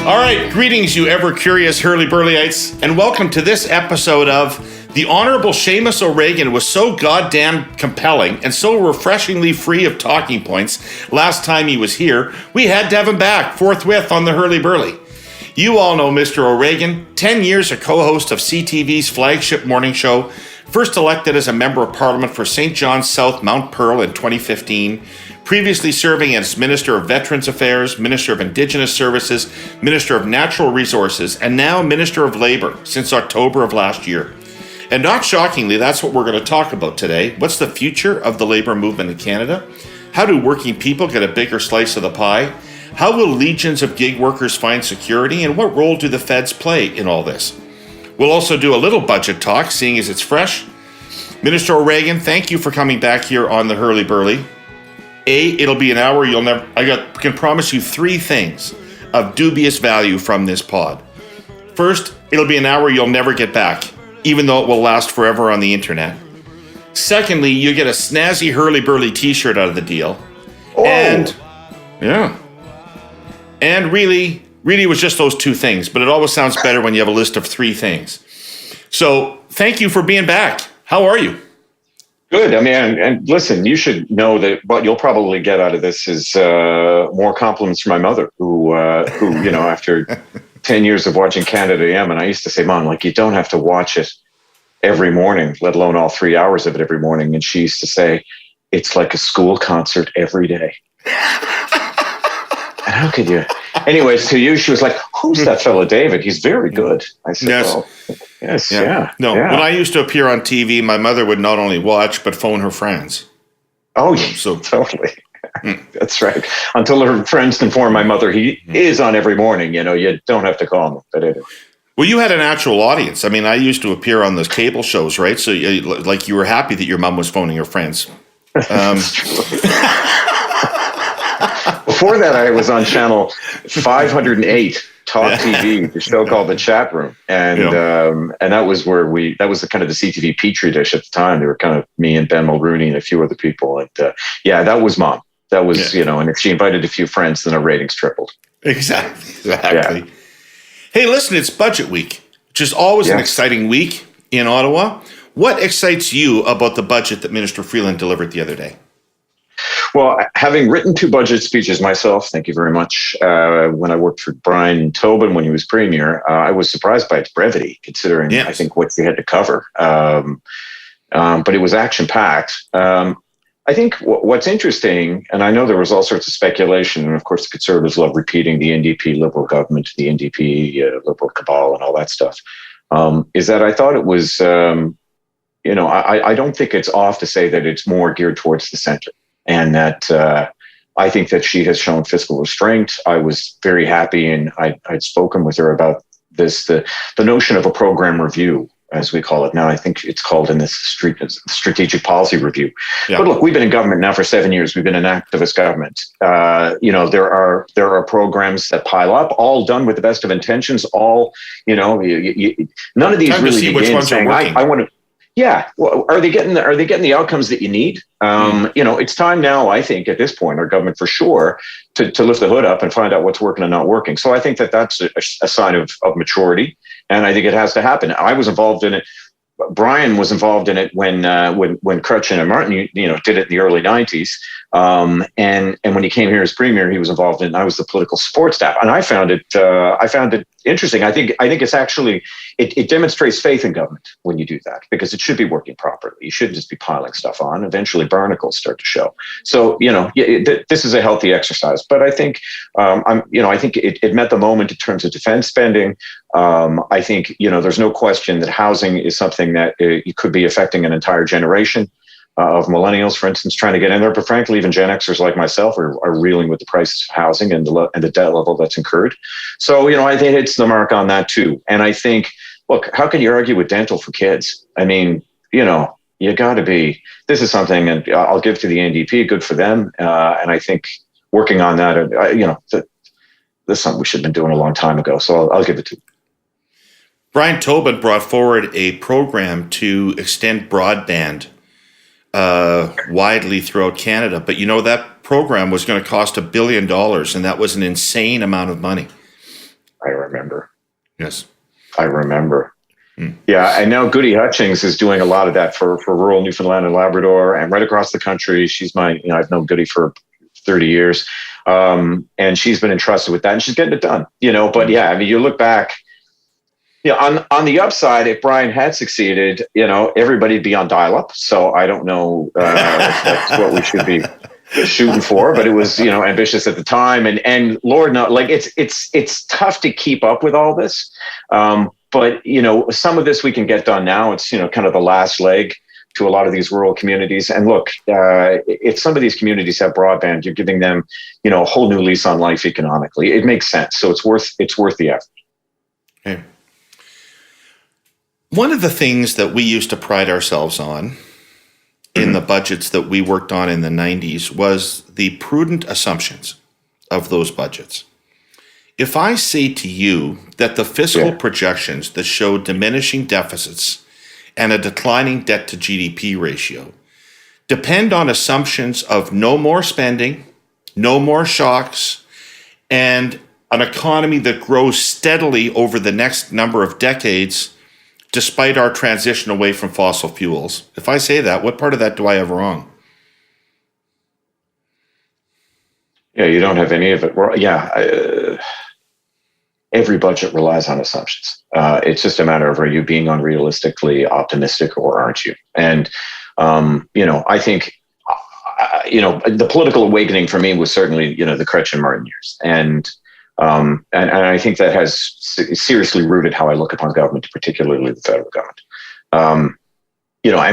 All right, greetings, you ever-curious Herle Burlyites, and welcome to this episode of The Honourable Seamus O'Regan was so goddamn compelling and so refreshingly free of talking points last time he was here, we had to have him back forthwith on the Herle Burly. You all know Mr. O'Regan, 10 years a co-host of CTV's flagship morning show, first elected as a Member of Parliament for St. John's South Mount Pearl in 2015, previously serving as Minister of Veterans Affairs, Minister of Indigenous Services, Minister of Natural Resources, and now Minister of Labour since October of last year. And not shockingly, that's what we're going to talk about today. What's the future of the labour movement in Canada? How do working people get a bigger slice of the pie? How will legions of gig workers find security? And what role do the feds play in all this? We'll also do a little budget talk, seeing as it's fresh. Minister O'Regan, thank you for coming back here on the Herle Burly. It'll be an hour you'll never... can promise you three things of dubious value from this pod. First, it'll be an hour you'll never get back, even though it will last forever on the internet. Secondly, you get a snazzy Herle Burly t-shirt out of the deal. Oh. And really it was just those two things, but it always sounds better when you have a list of three things. So thank you for being back. How are you? Good. I mean, and listen, you should know that what you'll probably get out of this is more compliments from my mother, who after 10 years of watching Canada AM, and I used to say, Mom, like, you don't have to watch it every morning, let alone all 3 hours of it every morning. And she used to say, it's like a school concert every day. And how could you? Anyways, to you, she was like, who's that fellow David? He's very good. I said, yes. Oh, yes, yeah. No, yeah. When I used to appear on TV, my mother would not only watch, but phone her friends. Oh, yeah, so totally. That's right. Until her friends informed my mother he is on every morning. You know, you don't have to call him. But anyway. Well, you had an actual audience. I mean, I used to appear on those cable shows, right? So, like, you were happy that your mom was phoning her friends. Before that, I was on channel 508, Talk TV, the show called The Chat Room, and that was where that was the kind of the CTV petri dish at the time. There were kind of me and Ben Mulrooney and a few other people, and that was Mom. That was and if she invited a few friends, then our ratings tripled. Exactly. Yeah. Hey, listen, it's budget week, which is always an exciting week in Ottawa. What excites you about the budget that Minister Freeland delivered the other day? Well, having written 2 budget speeches myself, thank you very much, when I worked for Brian Tobin when he was Premier, I was surprised by its brevity, considering, I think, what we had to cover. But it was action-packed. I think what's interesting, and I know there was all sorts of speculation, and of course the Conservatives love repeating the NDP Liberal government, the NDP Liberal cabal and all that stuff, is that I thought it was, I don't think it's off to say that it's more geared towards the center. And that I think that she has shown fiscal restraint. I was very happy, and I'd spoken with her about this, the notion of a program review, as we call it now. I think it's called in this strategic policy review. Yeah. But look, we've been in government now for 7 years. We've been an activist government. There are programs that pile up, all done with the best of intentions. All, none of these time really begin saying, I want to. Yeah. Well, are they getting the outcomes that you need? It's time now, I think, at this point, our government for sure, to lift the hood up and find out what's working and not working. So I think that that's a sign of maturity, and I think it has to happen. I was involved in it. Brian was involved in it when Crutchin and Martin, did it in the early 90s. And when he came here as Premier, he was involved in. I was the political support staff, and I found it interesting. I think it's actually it demonstrates faith in government when you do that, because it should be working properly. You shouldn't just be piling stuff on. Eventually, barnacles start to show. So this is a healthy exercise. But I think I think it met the moment in terms of defense spending. I think there's no question that housing is something that it could be affecting an entire generation of millennials, for instance, trying to get in there. But frankly, even Gen Xers like myself are reeling with the prices of housing and the debt level that's incurred. So, I think it's the mark on that too. And I think, look, how can you argue with dental for kids? I mean, you got to be, this is something, and I'll give to the NDP, good for them. And I think working on that, this is something we should have been doing a long time ago. So I'll give it to you. Brian Tobin brought forward a program to extend broadband widely throughout Canada. But that program was going to cost $1 billion, and that was an insane amount of money. I remember. Yes. I remember. Yeah, and now Goody Hutchings is doing a lot of that for rural Newfoundland and Labrador and right across the country. She's I've known Goody for 30 years, and she's been entrusted with that, and she's getting it done. But yeah, I mean, you look back, on the upside, if Brian had succeeded, everybody'd be on dial-up. So I don't know if that's what we should be shooting for, but it was ambitious at the time, and Lord knows, like it's tough to keep up with all this. But some of this we can get done now. It's kind of the last leg to a lot of these rural communities. And look, if some of these communities have broadband, you're giving them a whole new lease on life economically. It makes sense. So it's worth the effort. Okay. One of the things that we used to pride ourselves on in the budgets that we worked on in the 90s was the prudent assumptions of those budgets. If I say to you that the fiscal projections that show diminishing deficits and a declining debt to GDP ratio depend on assumptions of no more spending, no more shocks, and an economy that grows steadily over the next number of decades, despite our transition away from fossil fuels. If I say that, what part of that do I have wrong? Yeah, you don't have any of it. Well, every budget relies on assumptions. It's just a matter of, are you being unrealistically optimistic or aren't you? And, I think, the political awakening for me was certainly, the Chrétien Martin years. And I think that has seriously rooted how I look upon government, particularly the federal government.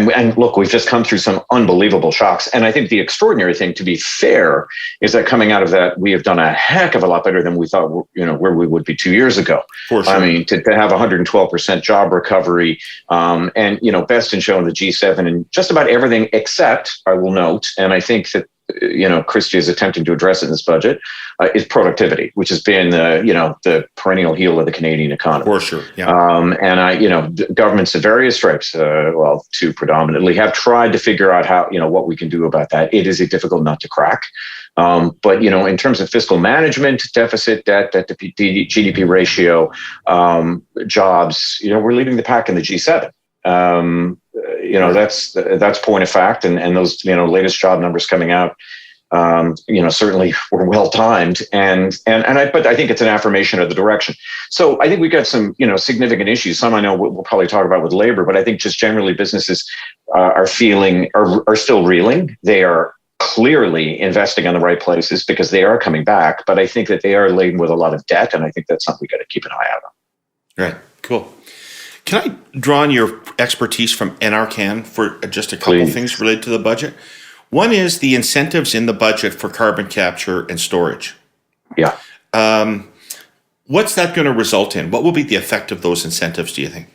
And look, we've just come through some unbelievable shocks. And I think the extraordinary thing, to be fair, is that coming out of that, we have done a heck of a lot better than we thought, where we would be 2 years ago. For sure. I mean, to have 112% job recovery, and, best in show in the G7 and just about everything except, I will note, and I think that, Christie is attempting to address it in this budget, is productivity, which has been, the perennial heel of the Canadian economy. For sure, yeah. Governments of various stripes, two predominantly, have tried to figure out how, what we can do about that. It is a difficult nut to crack. But, in terms of fiscal management, deficit, debt to GDP ratio, jobs, we're leading the pack in the G7. That's point of fact. And those, latest job numbers coming out, certainly were well timed. But I think it's an affirmation of the direction. So I think we've got some, significant issues. Some I know we'll probably talk about with labor, but I think just generally businesses are still reeling. They are clearly investing in the right places because they are coming back. But I think that they are laden with a lot of debt. And I think that's something we got to keep an eye out on. Right. Cool. Can I draw on your expertise from NRCan for just a couple of things related to the budget? One is the incentives in the budget for carbon capture and storage. Yeah. What's that going to result in? What will be the effect of those incentives, do you think?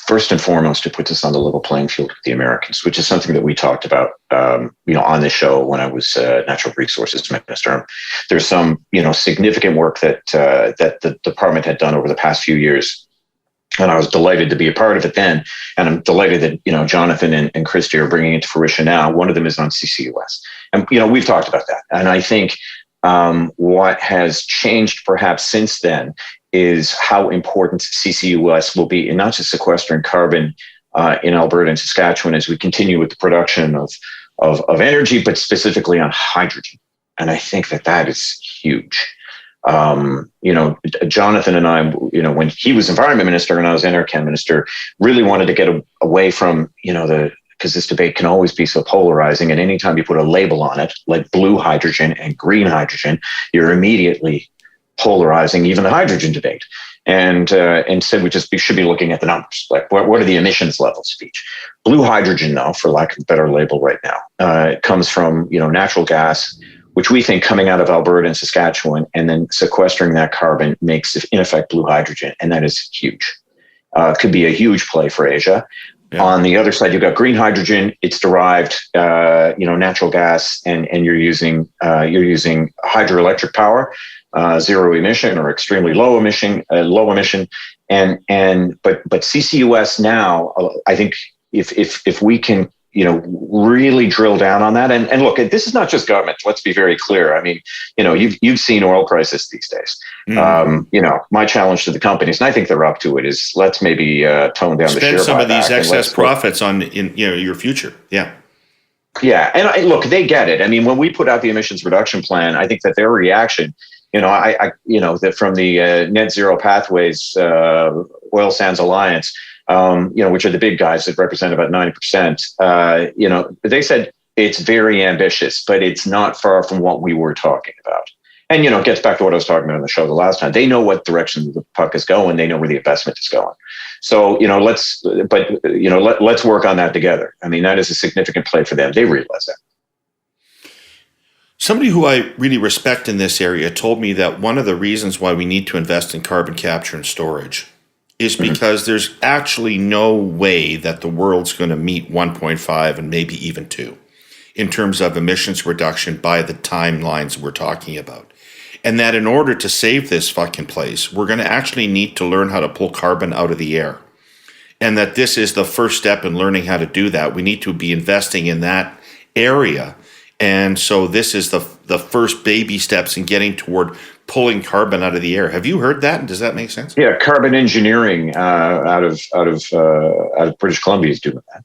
First and foremost, it puts us on the level playing field with the Americans, which is something that we talked about, on the show when I was Natural Resources Minister. There's some, significant work that the department had done over the past few years. And I was delighted to be a part of it then. And I'm delighted that, Jonathan and Christy are bringing it to fruition now. One of them is on CCUS. And, we've talked about that. And I think what has changed perhaps since then is how important CCUS will be in not just sequestering carbon in Alberta and Saskatchewan as we continue with the production of energy, but specifically on hydrogen. And I think that is huge. Jonathan and I, when he was environment minister and I was NRCan minister, really wanted to get away from, because this debate can always be so polarizing. And anytime you put a label on it, like blue hydrogen and green hydrogen, you're immediately polarizing even the hydrogen debate. And instead, we should be looking at the numbers. Like, what are the emissions levels of each? Blue hydrogen, though, for lack of a better label right now, comes from, natural gas, which we think coming out of Alberta and Saskatchewan and then sequestering that carbon makes, in effect, blue hydrogen. And that is huge. Could be a huge play for Asia. Yeah. On the other side, you've got green hydrogen. It's derived, natural gas, and you're using hydroelectric power, zero emission or extremely low emission. But CCUS now, I think if we can, really drill down on that. And look, this is not just government. Let's be very clear. I mean, you've seen oil prices these days. My challenge to the companies, and I think they're up to it, is let's maybe tone down the share spend some of these buyback excess profits on your future. Yeah. Yeah, and look, they get it. I mean, when we put out the emissions reduction plan, I think that their reaction, that from the Net Zero Pathways Oil Sands Alliance, which are the big guys that represent about 90%, they said it's very ambitious, but it's not far from what we were talking about. And, it gets back to what I was talking about on the show the last time. They know what direction the puck is going. They know where the investment is going. So, let's work on that together. I mean, that is a significant play for them. They realize that. Somebody who I really respect in this area told me that one of the reasons why we need to invest in carbon capture and storage is because there's actually no way that the world's going to meet 1.5 and maybe even 2 in terms of emissions reduction by the timelines we're talking about. And that in order to save this fucking place, we're going to actually need to learn how to pull carbon out of the air. And that this is the first step in learning how to do that. We need to be investing in that area. And so this is the first baby steps in getting toward pulling carbon out of the air. Have you heard that? And does that make sense? Yeah, carbon engineering out of British Columbia is doing that.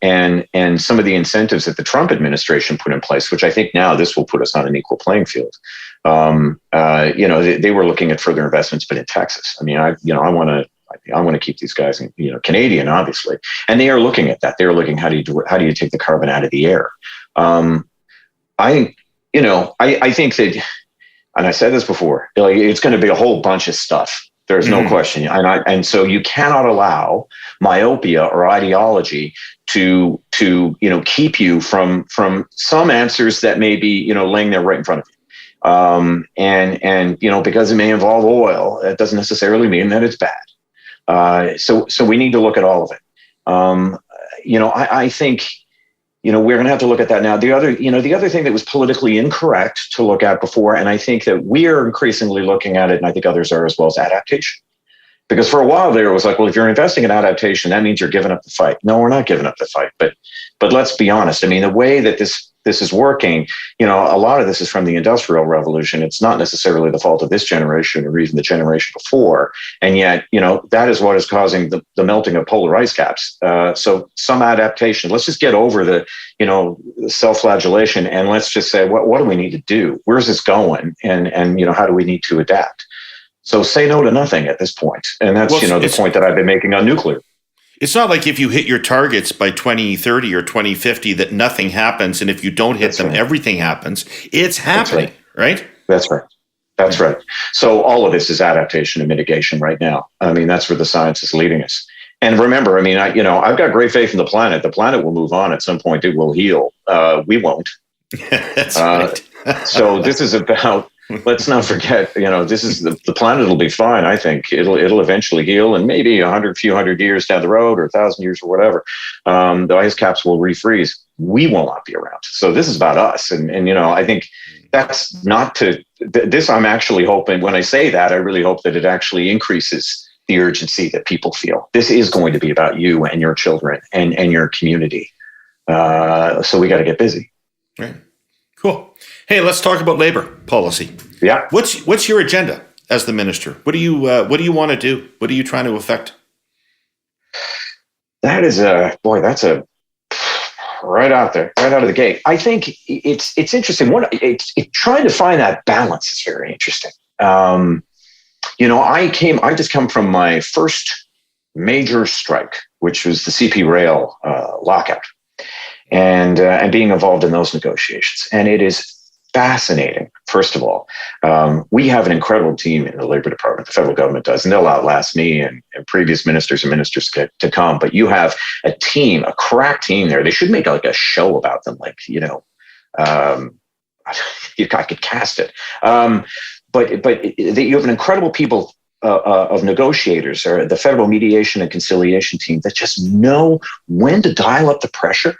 And some of the incentives that the Trump administration put in place, which I think now this will put us on an equal playing field. They were looking at further investments, but in Texas. I mean, I want to keep these guys, Canadian, obviously, and they are looking at that. They're looking how do you take the carbon out of the air? I think that, and I said this before, it's going to be a whole bunch of stuff. There's no question. And so you cannot allow myopia or ideology to keep you from some answers that may be, laying there right in front of you. Because it may involve oil, that doesn't necessarily mean that it's bad. So we need to look at all of it. I think, we're going to have to look at that now. The other thing that was politically incorrect to look at before, and I think that we are increasingly looking at it, and I think others are as well, as adaptation. Because for a while there, it was like, well, if you're investing in adaptation, that means you're giving up the fight. No, we're not giving up the fight. But let's be honest. I mean, the way that this is working, a lot of this is from the Industrial Revolution. It's not necessarily the fault of this generation or even the generation before. And yet, that is what is causing the melting of polar ice caps. So some adaptation. Let's just get over the self-flagellation, and let's just say, what do we need to do? Where's this going? And how do we need to adapt? So say no to nothing at this point. And that's, the point that I've been making on nuclear. It's not like if you hit your targets by 2030 or 2050 that nothing happens. And if you don't hit them, everything happens. It's happening, right? That's right. That's right. So all of this is adaptation and mitigation right now. I mean, that's where the science is leading us. And remember, I mean, I've got great faith in the planet. The planet will move on at some point. It will heal. We won't. That's right. So this is about, let's not forget, this is the planet will be fine. I think it'll eventually heal, and maybe a few hundred years down the road, or 1,000 years or whatever, the ice caps will refreeze. We will not be around. So this is about us. And I think that's not to this. I'm actually hoping, when I say that, I really hope that it actually increases the urgency that people feel. This is going to be about you and your children and your community. So we got to get busy. Right. Cool. Hey, let's talk about labor policy. Yeah. What's your agenda as the minister? What do you want to do? What are you trying to affect? That is that's right out there, right out of the gate. I think it's interesting. It's trying to find that balance is very interesting. I just come from my first major strike, which was the CP Rail lockout, and being involved in those negotiations. And it is fascinating. First of all, we have an incredible team in the Labor Department. The federal government does, and they'll outlast me and previous ministers and ministers to come. But you have a team, a crack team there. They should make like a show about them, I could cast it. But you have an incredible people of negotiators, or the federal mediation and conciliation team, that just know when to dial up the pressure,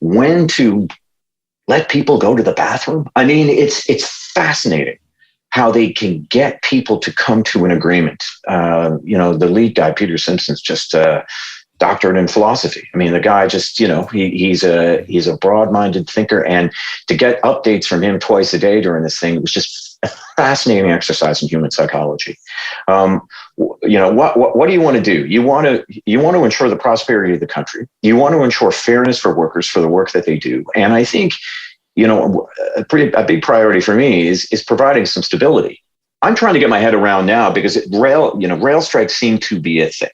when to let people go to the bathroom. I mean, it's fascinating how they can get people to come to an agreement. The lead guy, Peter Simpson's just, doctorate in philosophy. I mean, the guy just, he's a broad-minded thinker, and to get updates from him twice a day during this thing was just a fascinating exercise in human psychology. What do you want to do? You want to ensure the prosperity of the country. You want to ensure fairness for workers for the work that they do. And I think, a big priority for me is providing some stability. I'm trying to get my head around now because rail strikes seem to be a thing.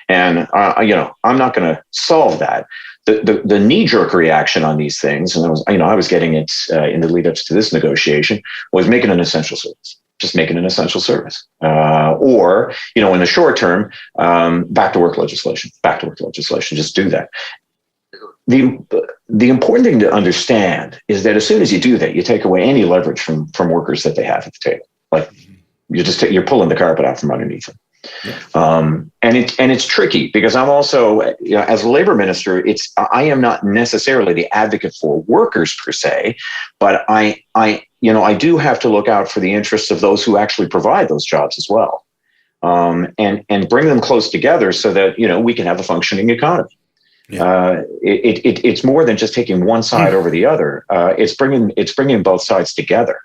And, I'm not going to solve that. The knee-jerk reaction on these things, and I was getting it in the lead-ups to this negotiation, was making an essential service. Just making an essential service. Or, in the short term, back to work legislation, just do that. The important thing to understand is that as soon as you do that, you take away any leverage from workers that they have at the table. Like you're pulling the carpet out from underneath them. Yeah. And it's tricky because I'm also, as a labor minister, I am not necessarily the advocate for workers per se, but I do have to look out for the interests of those who actually provide those jobs as well, and bring them close together so that we can have a functioning economy. Yeah. It's more than just taking one side over the other. It's bringing both sides together.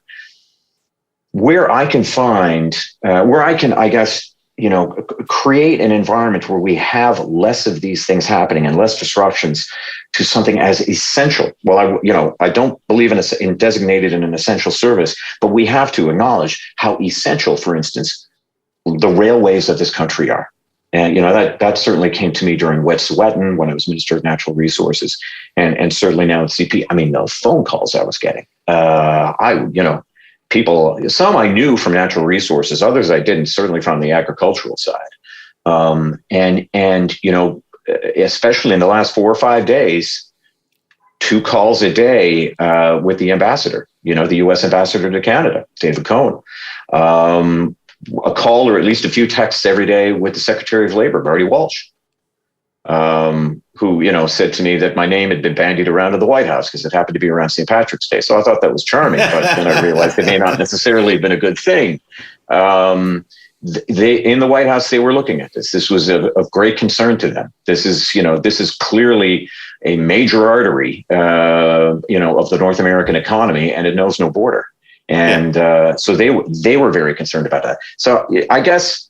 Where I can, I guess, create an environment where we have less of these things happening and less disruptions to something as essential. Well, I don't believe in designated in an essential service, but we have to acknowledge how essential, for instance, the railways of this country are. And, that certainly came to me during Wet'suwet'en when I was Minister of Natural Resources, and certainly now at CP. I mean, the phone calls I was getting, people, some I knew from natural resources, others I didn't, certainly from the agricultural side. Especially in the last 4 or 5 days, 2 calls a day with the ambassador, the U.S. ambassador to Canada, David Cohen. A call or at least a few texts every day with the Secretary of Labor, Marty Walsh, who, said to me that my name had been bandied around in the White House because it happened to be around St. Patrick's Day. So I thought that was charming, but then I realized it may not necessarily have been a good thing. They in the White House, they were looking at this. This was of great concern to them. This is clearly a major artery, of the North American economy, and it knows no border. And so they were very concerned about that. So I guess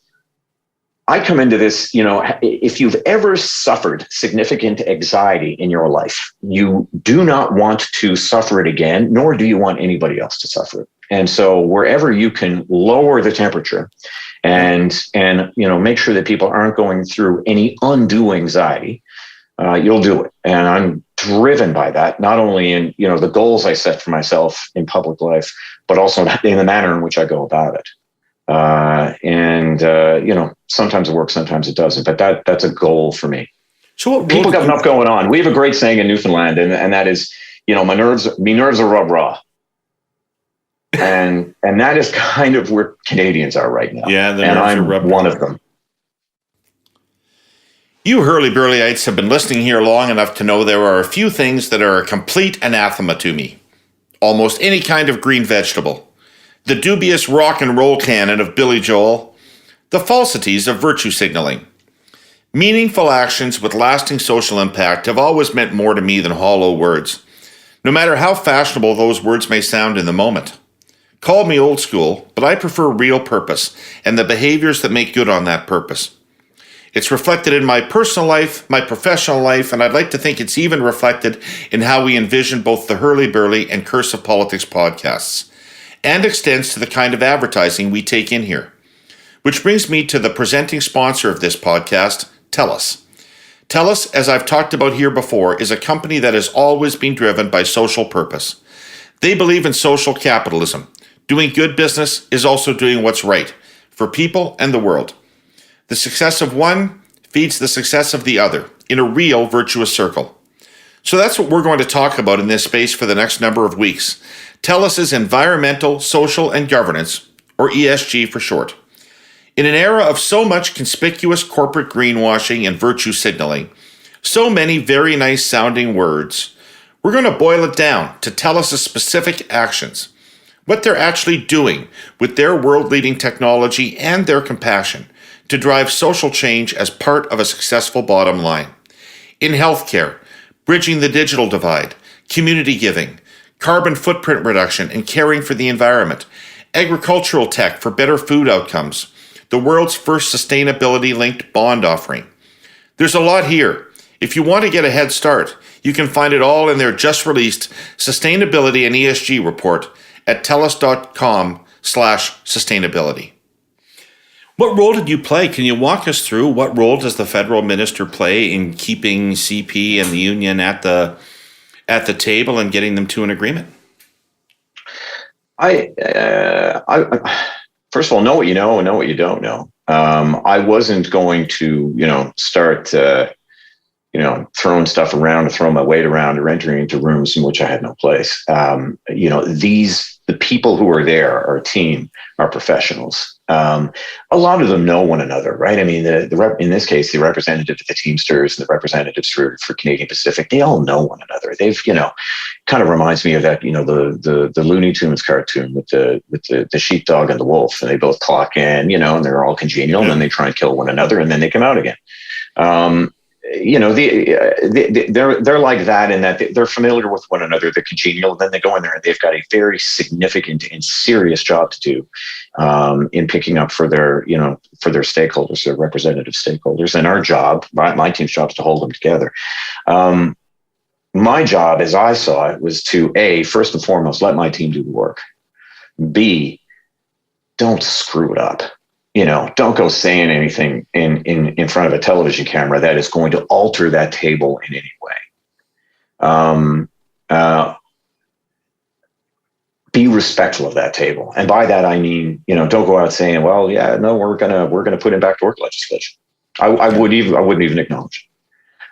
I come into this, if you've ever suffered significant anxiety in your life, you do not want to suffer it again, nor do you want anybody else to suffer it. And so wherever you can lower the temperature and make sure that people aren't going through any undue anxiety, you'll do it. And I'm driven by that, not only in, the goals I set for myself in public life, but also in the manner in which I go about it. Sometimes it works, sometimes it doesn't, but that's a goal for me. So people got enough going on. We have a great saying in Newfoundland, and that is, me nerves are rub raw. And that is kind of where Canadians are right now. Yeah, and I'm one of them. You Herle Burlyites have been listening here long enough to know there are a few things that are a complete anathema to me. Almost any kind of green vegetable. The dubious rock and roll canon of Billy Joel. The falsities of virtue signaling. Meaningful actions with lasting social impact have always meant more to me than hollow words, no matter how fashionable those words may sound in the moment. Call me old school, but I prefer real purpose and the behaviors that make good on that purpose. It's reflected in my personal life, my professional life, and I'd like to think it's even reflected in how we envision both the Herle Burly and Curse of Politics podcasts, and extends to the kind of advertising we take in here. Which brings me to the presenting sponsor of this podcast, TELUS. TELUS, as I've talked about here before, is a company that has always been driven by social purpose. They believe in social capitalism. Doing good business is also doing what's right for people and the world. The success of one feeds the success of the other in a real virtuous circle. So that's what we're going to talk about in this space for the next number of weeks. TELUS's environmental, social, and governance, or ESG for short. In an era of so much conspicuous corporate greenwashing and virtue signaling, so many very nice sounding words, we're going to boil it down to TELUS's specific actions. what they're actually doing with their world-leading technology and their compassion to drive social change as part of a successful bottom line. In healthcare, bridging the digital divide, community giving, carbon footprint reduction and caring for the environment, agricultural tech for better food outcomes, the world's first sustainability-linked bond offering. There's a lot here. If you want to get a head start, you can find it all in their just-released Sustainability and ESG report at telus.com/sustainability. What role did you play? Can you walk us through what role does the federal minister play in keeping CP and the union at the table and getting them to an agreement? I first of all, know what you know and know what you don't know. I wasn't going to, start, throwing stuff around or throwing my weight around or entering into rooms in which I had no place. The people who are there, our team, are professionals. A lot of them know one another, right? I mean, in this case, the representative of the Teamsters and the representatives for Canadian Pacific, they all know one another. They've, kind of reminds me of that, the Looney Tunes cartoon with the sheepdog and the wolf, and they both clock in, and they're all congenial, and then they try and kill one another, and then they come out again. They're like that in that they're familiar with one another, they're congenial, and then they go in there and they've got a very significant and serious job to do in picking up for their stakeholders, their representative stakeholders. And our job, my team's job, is to hold them together. My job, as I saw it, was to A, first and foremost, let my team do the work. B, don't screw it up. Don't go saying anything in front of a television camera that is going to alter that table in any way. Be respectful of that table, and by that I mean, don't go out saying, "Well, yeah, no, we're gonna put in back to work legislation." I wouldn't even acknowledge it.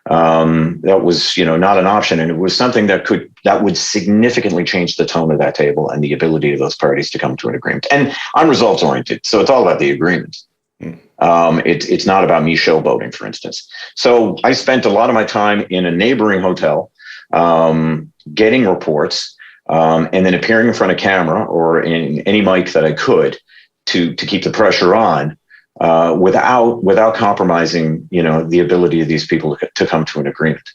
That was, not an option, and it was something that would significantly change the tone of that table and the ability of those parties to come to an agreement. And I'm results oriented, so it's all about the agreement. It's not about me showboating, for instance. So I spent a lot of my time in a neighboring hotel, getting reports, and then appearing in front of camera or in any mic that I could to keep the pressure on. Without compromising, the ability of these people to come to an agreement.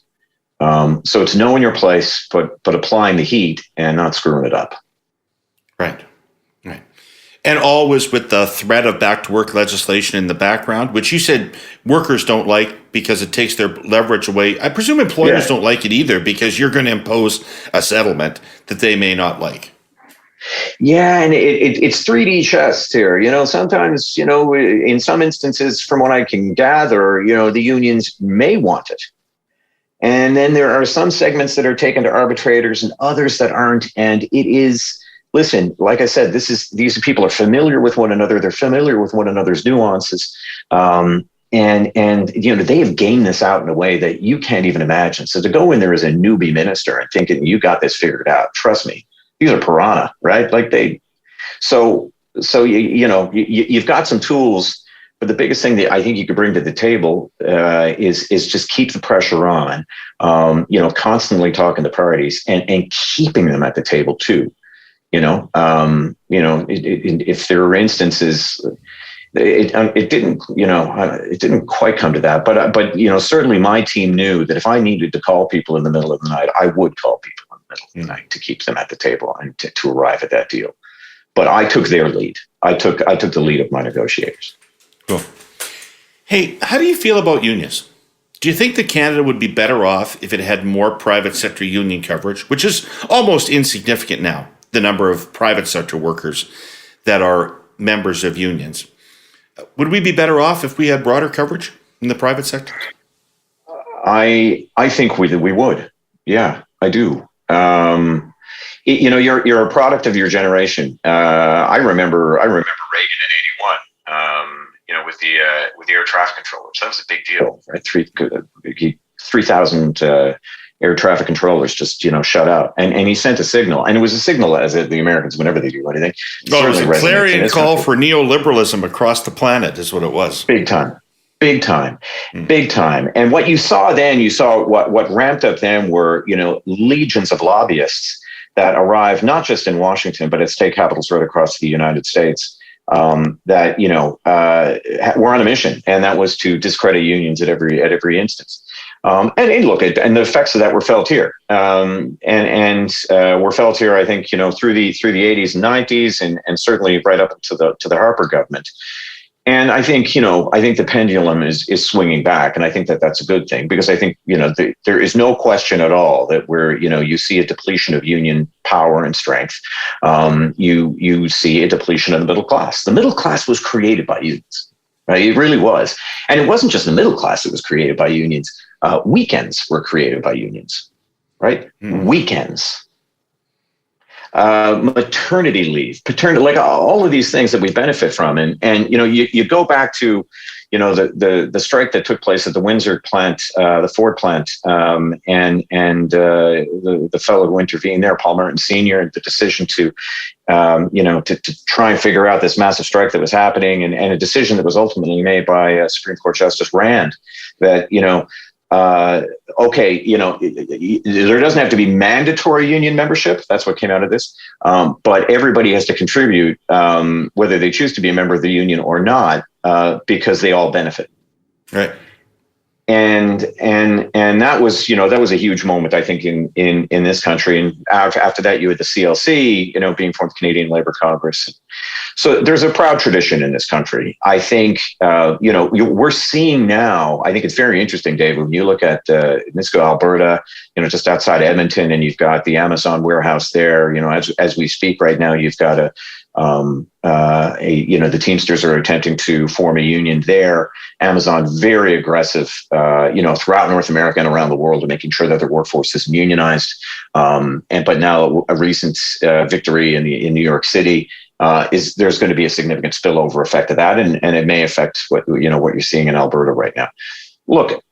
So it's knowing your place, but applying the heat and not screwing it up. Right. And always with the threat of back to work legislation in the background, which you said workers don't like because it takes their leverage away. I presume employers don't like it either because you're going to impose a settlement that they may not like. Yeah, and it's 3D chess here. Sometimes, in some instances, from what I can gather, the unions may want it. And then there are some segments that are taken to arbitrators and others that aren't. And it is, listen, like I said, these people are familiar with one another. They're familiar with one another's nuances. And they have gamed this out in a way that you can't even imagine. So to go in there as a newbie minister and thinking you got this figured out, trust me. These are piranha, right? You've got some tools, but the biggest thing that I think you could bring to the table is just keep the pressure on, constantly talking to parties and keeping them at the table too. If there are instances, it didn't quite come to that, but certainly my team knew that if I needed to call people in the middle of the night, I would call people in the night to keep them at the table and to arrive at that deal. But I took their lead. I took the lead of my negotiators. Cool. Hey, how do you feel about unions? Do you think that Canada would be better off if it had more private sector union coverage, which is almost insignificant now, the number of private sector workers that are members of unions? Would we be better off if we had broader coverage in the private sector? I think we would. Yeah, I do. You're a product of your generation. I remember Reagan in '81. With the air traffic controllers, that was a big deal, right? 3,000 air traffic controllers just shut out, and he sent a signal, and it was a signal as the Americans, whenever they do anything, it was a clarion call for neoliberalism across the planet, is what it was. Big time. And what you saw what ramped up then were, legions of lobbyists that arrive not just in Washington, but at state capitals right across the United States. That were on a mission, and that was to discredit unions at every instance. And look, and the effects of that were felt here, and were felt here, I think, through the 80s and 90s, and certainly right up to the Harper government. And I think, the pendulum is swinging back, and I think that that's a good thing, because I think, there is no question at all that you see a depletion of union power and strength. You see a depletion of the middle class. The middle class was created by unions, right? It really was. And it wasn't just the middle class that was created by unions. Weekends were created by unions, right? Weekends. Maternity leave, paternity, like all of these things that we benefit from. And you go back to, the strike that took place at the Windsor plant, the Ford plant, and the fellow who intervened there, Paul Merton Sr., the decision to try and figure out this massive strike that was happening, and a decision that was ultimately made by Supreme Court Justice Rand that, there doesn't have to be mandatory union membership. That's what came out of this. But everybody has to contribute, whether they choose to be a member of the union or not, because they all benefit. Right. And that was a huge moment, I think, in this country. And after that, you had the CLC, being formed, Canadian Labour Congress. So there's a proud tradition in this country. I think, we're seeing now, I think it's very interesting, Dave, when you look at Nisga'a, Alberta, just outside Edmonton, and you've got the Amazon warehouse there. As we speak right now, you've got the Teamsters are attempting to form a union there. Amazon, very aggressive, throughout North America and around the world, of making sure that their workforce is unionized. But now a recent victory in New York City, there's going to be a significant spillover effect of that, and it may affect what you're seeing in Alberta right now. Look,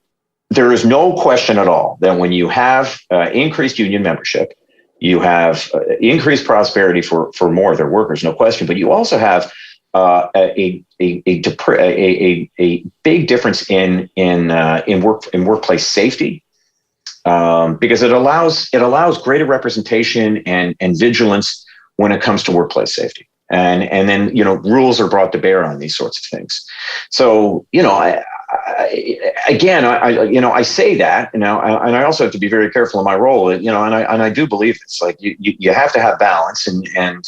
there is no question at all that when you have increased union membership, you have increased prosperity for more of their workers, no question. But you also have a big difference in workplace safety, because it allows greater representation and vigilance when it comes to workplace safety. And then, rules are brought to bear on these sorts of things. So, I say that, and I also have to be very careful in my role, and I do believe it's like you have to have balance, and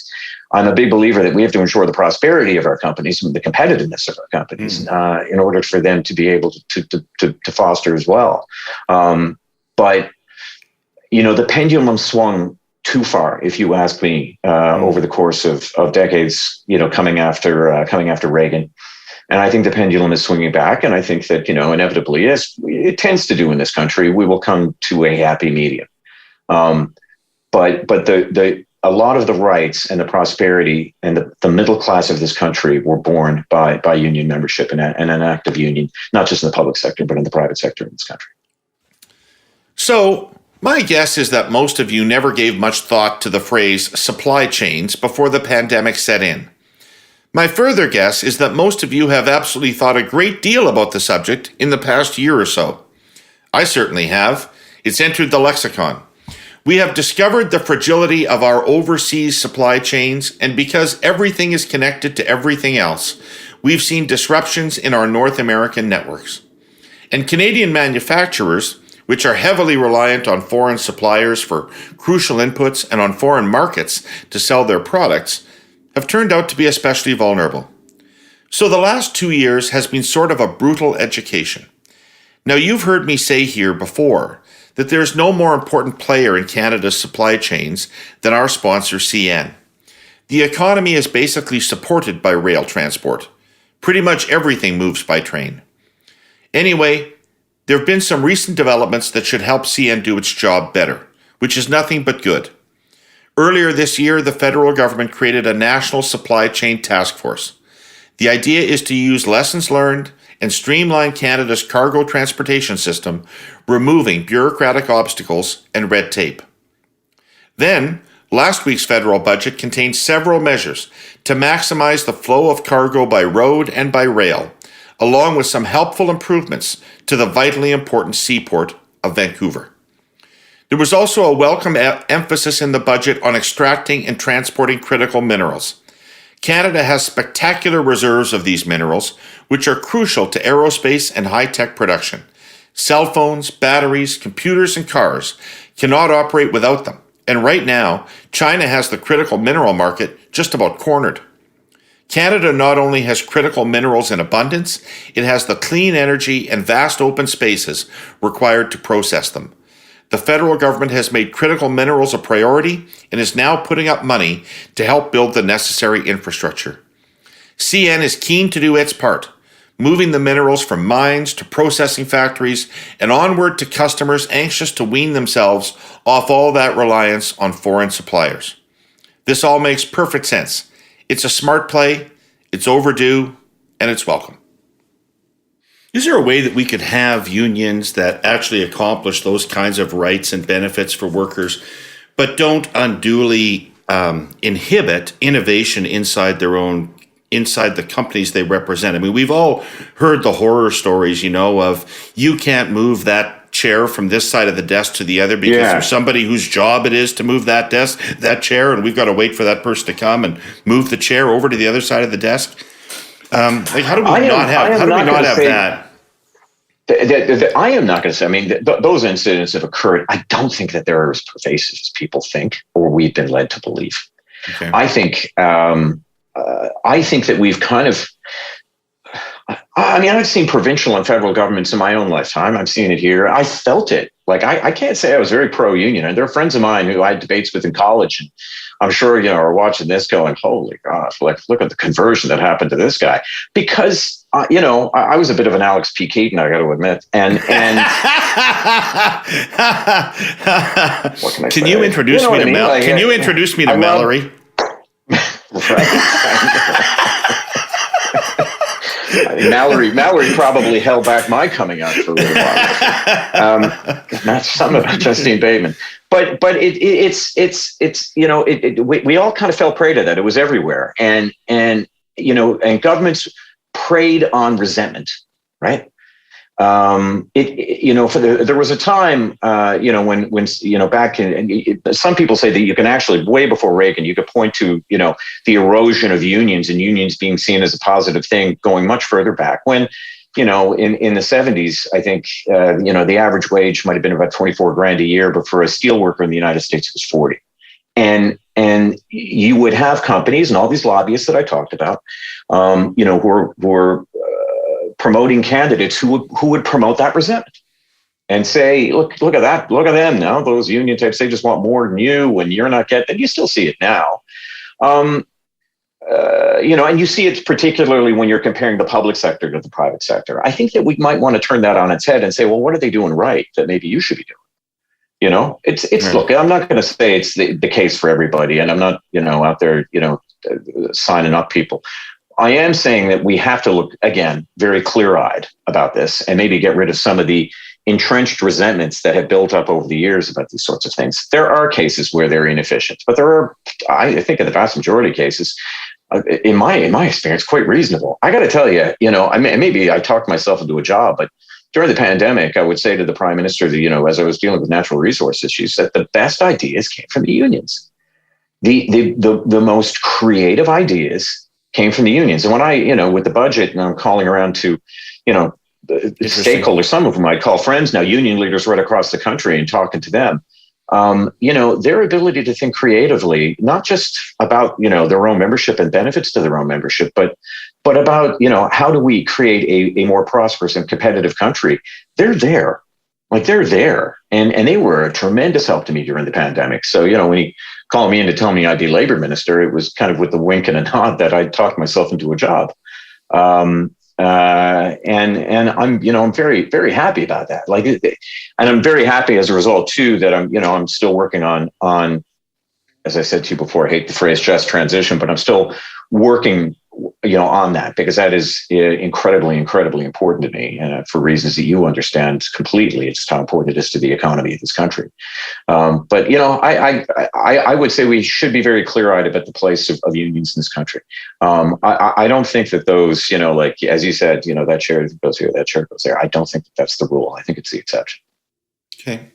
I'm a big believer that we have to ensure the prosperity of our companies and the competitiveness of our companies in order for them to be able to foster as well. But the pendulum swung too far, if you ask me, over the course of decades, coming after Reagan. And I think the pendulum is swinging back. And I think that, inevitably, as it tends to do in this country, we will come to a happy medium. But a lot of the rights and the prosperity and the middle class of this country were born by union membership and an active union, not just in the public sector, but in the private sector in this country. So my guess is that most of you never gave much thought to the phrase supply chains before the pandemic set in. My further guess is that most of you have absolutely thought a great deal about the subject in the past year or so. I certainly have. It's entered the lexicon. We have discovered the fragility of our overseas supply chains, and because everything is connected to everything else, we've seen disruptions in our North American networks. And Canadian manufacturers, which are heavily reliant on foreign suppliers for crucial inputs and on foreign markets to sell their products, have turned out to be especially vulnerable. So the last 2 years has been sort of a brutal education. Now, you've heard me say here before that there's no more important player in Canada's supply chains than our sponsor, CN. The economy is basically supported by rail transport. Pretty much everything moves by train. Anyway, there have been some recent developments that should help CN do its job better, which is nothing but good. Earlier this year, the federal government created a national supply chain task force. The idea is to use lessons learned and streamline Canada's cargo transportation system, removing bureaucratic obstacles and red tape. Then, last week's federal budget contained several measures to maximize the flow of cargo by road and by rail, along with some helpful improvements to the vitally important seaport of Vancouver. There was also a welcome emphasis in the budget on extracting and transporting critical minerals. Canada has spectacular reserves of these minerals, which are crucial to aerospace and high-tech production. Cell phones, batteries, computers, and cars cannot operate without them. And right now, China has the critical mineral market just about cornered. Canada not only has critical minerals in abundance, it has the clean energy and vast open spaces required to process them. The federal government has made critical minerals a priority and is now putting up money to help build the necessary infrastructure. CN is keen to do its part, moving the minerals from mines to processing factories and onward to customers anxious to wean themselves off all that reliance on foreign suppliers. This all makes perfect sense. It's a smart play, it's overdue, and it's welcome. Is there a way that we could have unions that actually accomplish those kinds of rights and benefits for workers, but don't unduly inhibit innovation inside the companies they represent? I mean, we've all heard the horror stories, of you can't move that chair from this side of the desk to the other because there's somebody whose job it is to move that chair, and we've got to wait for that person to come and move the chair over to the other side of the desk. How do we not have that? I am not going to say. I mean, those incidents have occurred. I don't think that they're as pervasive as people think, or we've been led to believe. Okay. I think that we've kind of. I mean, I've seen provincial and federal governments in my own lifetime. I've seen it here. I felt it. Like, I can't say I was very pro-union. And there are friends of mine who I had debates with in college, and I'm sure, are watching this going, holy gosh, like, look at the conversion that happened to this guy. Because, I was a bit of an Alex P. Keaton, I got to admit. And what can I say? Can you introduce me to Mallory? Can you introduce me to Mallory? Right. Mallory probably held back my coming out for a little while. Not some about Justine Bateman, but we all kind of fell prey to that. It was everywhere, and governments preyed on resentment, right? There was a time, when back in, some people say that you can actually, way before Reagan, you could point to, the erosion of unions and unions being seen as a positive thing going much further back when, in the 70s, I think, the average wage might've been about 24 grand a year, but for a steel worker in the United States, it was 40. And you would have companies and all these lobbyists that I talked about, who were promoting candidates who would promote that resentment and say, look at that, look at them now. Those union types, they just want more than you, and you're not getting. And you still see it now, and you see it particularly when you're comparing the public sector to the private sector. I think that we might want to turn that on its head and say, well, what are they doing right that maybe you should be doing? It's right. Look, I'm not going to say it's the case for everybody, and I'm not out there signing up people. I am saying that we have to look, again, very clear-eyed about this and maybe get rid of some of the entrenched resentments that have built up over the years about these sorts of things. There are cases where they're inefficient, but there are, I think in the vast majority of cases, in my experience, quite reasonable. I got to tell you, maybe I talked myself into a job, but during the pandemic, I would say to the Prime Minister that, as I was dealing with natural resource issues, that the best ideas came from the unions. The most creative ideas came from the unions. And when I, with the budget, and I'm calling around to, stakeholders, some of them I'd call friends now, union leaders right across the country, and talking to them, their ability to think creatively, not just about, their own membership and benefits to their own membership, but about, how do we create a more prosperous and competitive country? They're there. Like, they're there. And they were a tremendous help to me during the pandemic. So, when he called me in to tell me I'd be labor minister, it was kind of with a wink and a nod that I'd talked myself into a job. And I'm very, very happy about that. And I'm very happy as a result too, that I'm still working on, as I said to you before, I hate the phrase just transition, but I'm still working, on that, because that is incredibly, incredibly important to me, for reasons that you understand completely. It's just how important it is to the economy of this country. But I would say we should be very clear-eyed about the place of unions in this country. I don't think that those, like, as you said, that chair goes here, that chair goes there. I don't think that that's the rule. I think it's the exception. Okay.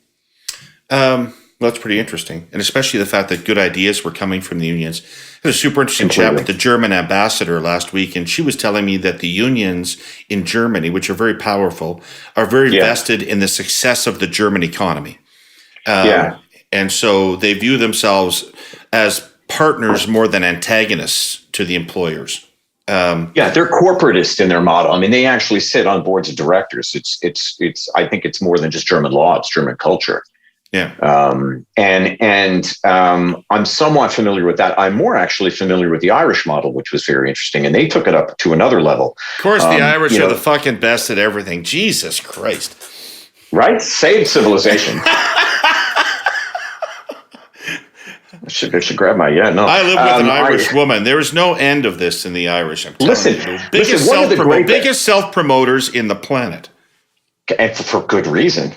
That's pretty interesting. And especially the fact that good ideas were coming from the unions. I had a super interesting chat with the German ambassador last week, and she was telling me that the unions in Germany, which are very powerful, are very vested in the success of the German economy. And so they view themselves as partners more than antagonists to the employers. They're corporatist in their model. I mean, they actually sit on boards of directors. It's. I think it's more than just German law. It's German culture. Yeah. I'm somewhat familiar with that. I'm more actually familiar with the Irish model, which was very interesting, and they took it up to another level. Of course, the Irish are the fucking best at everything. Jesus Christ. Right? Saved civilization. I should grab my I live with an Irish woman. There is no end of this in the Irish. I'm telling you, biggest self-promoters in the planet, and for good reason.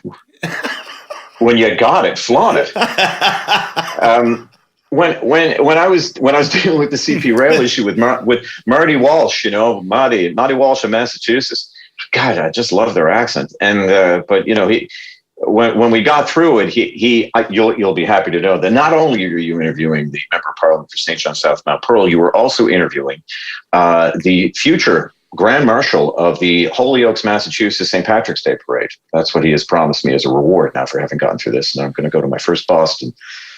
When you got it, flaunt it. When I was dealing with the CP Rail issue with Marty Walsh, Marty Walsh of Massachusetts. God, I just love their accent. And but when we got through it, you'll be happy to know that not only are you interviewing the Member of Parliament for St. John South Mount Pearl, you were also interviewing the future Grand Marshal of the Hollyoaks, Massachusetts St. Patrick's Day Parade. That's what he has promised me as a reward now for having gotten through this. And I'm going to go to my first Boston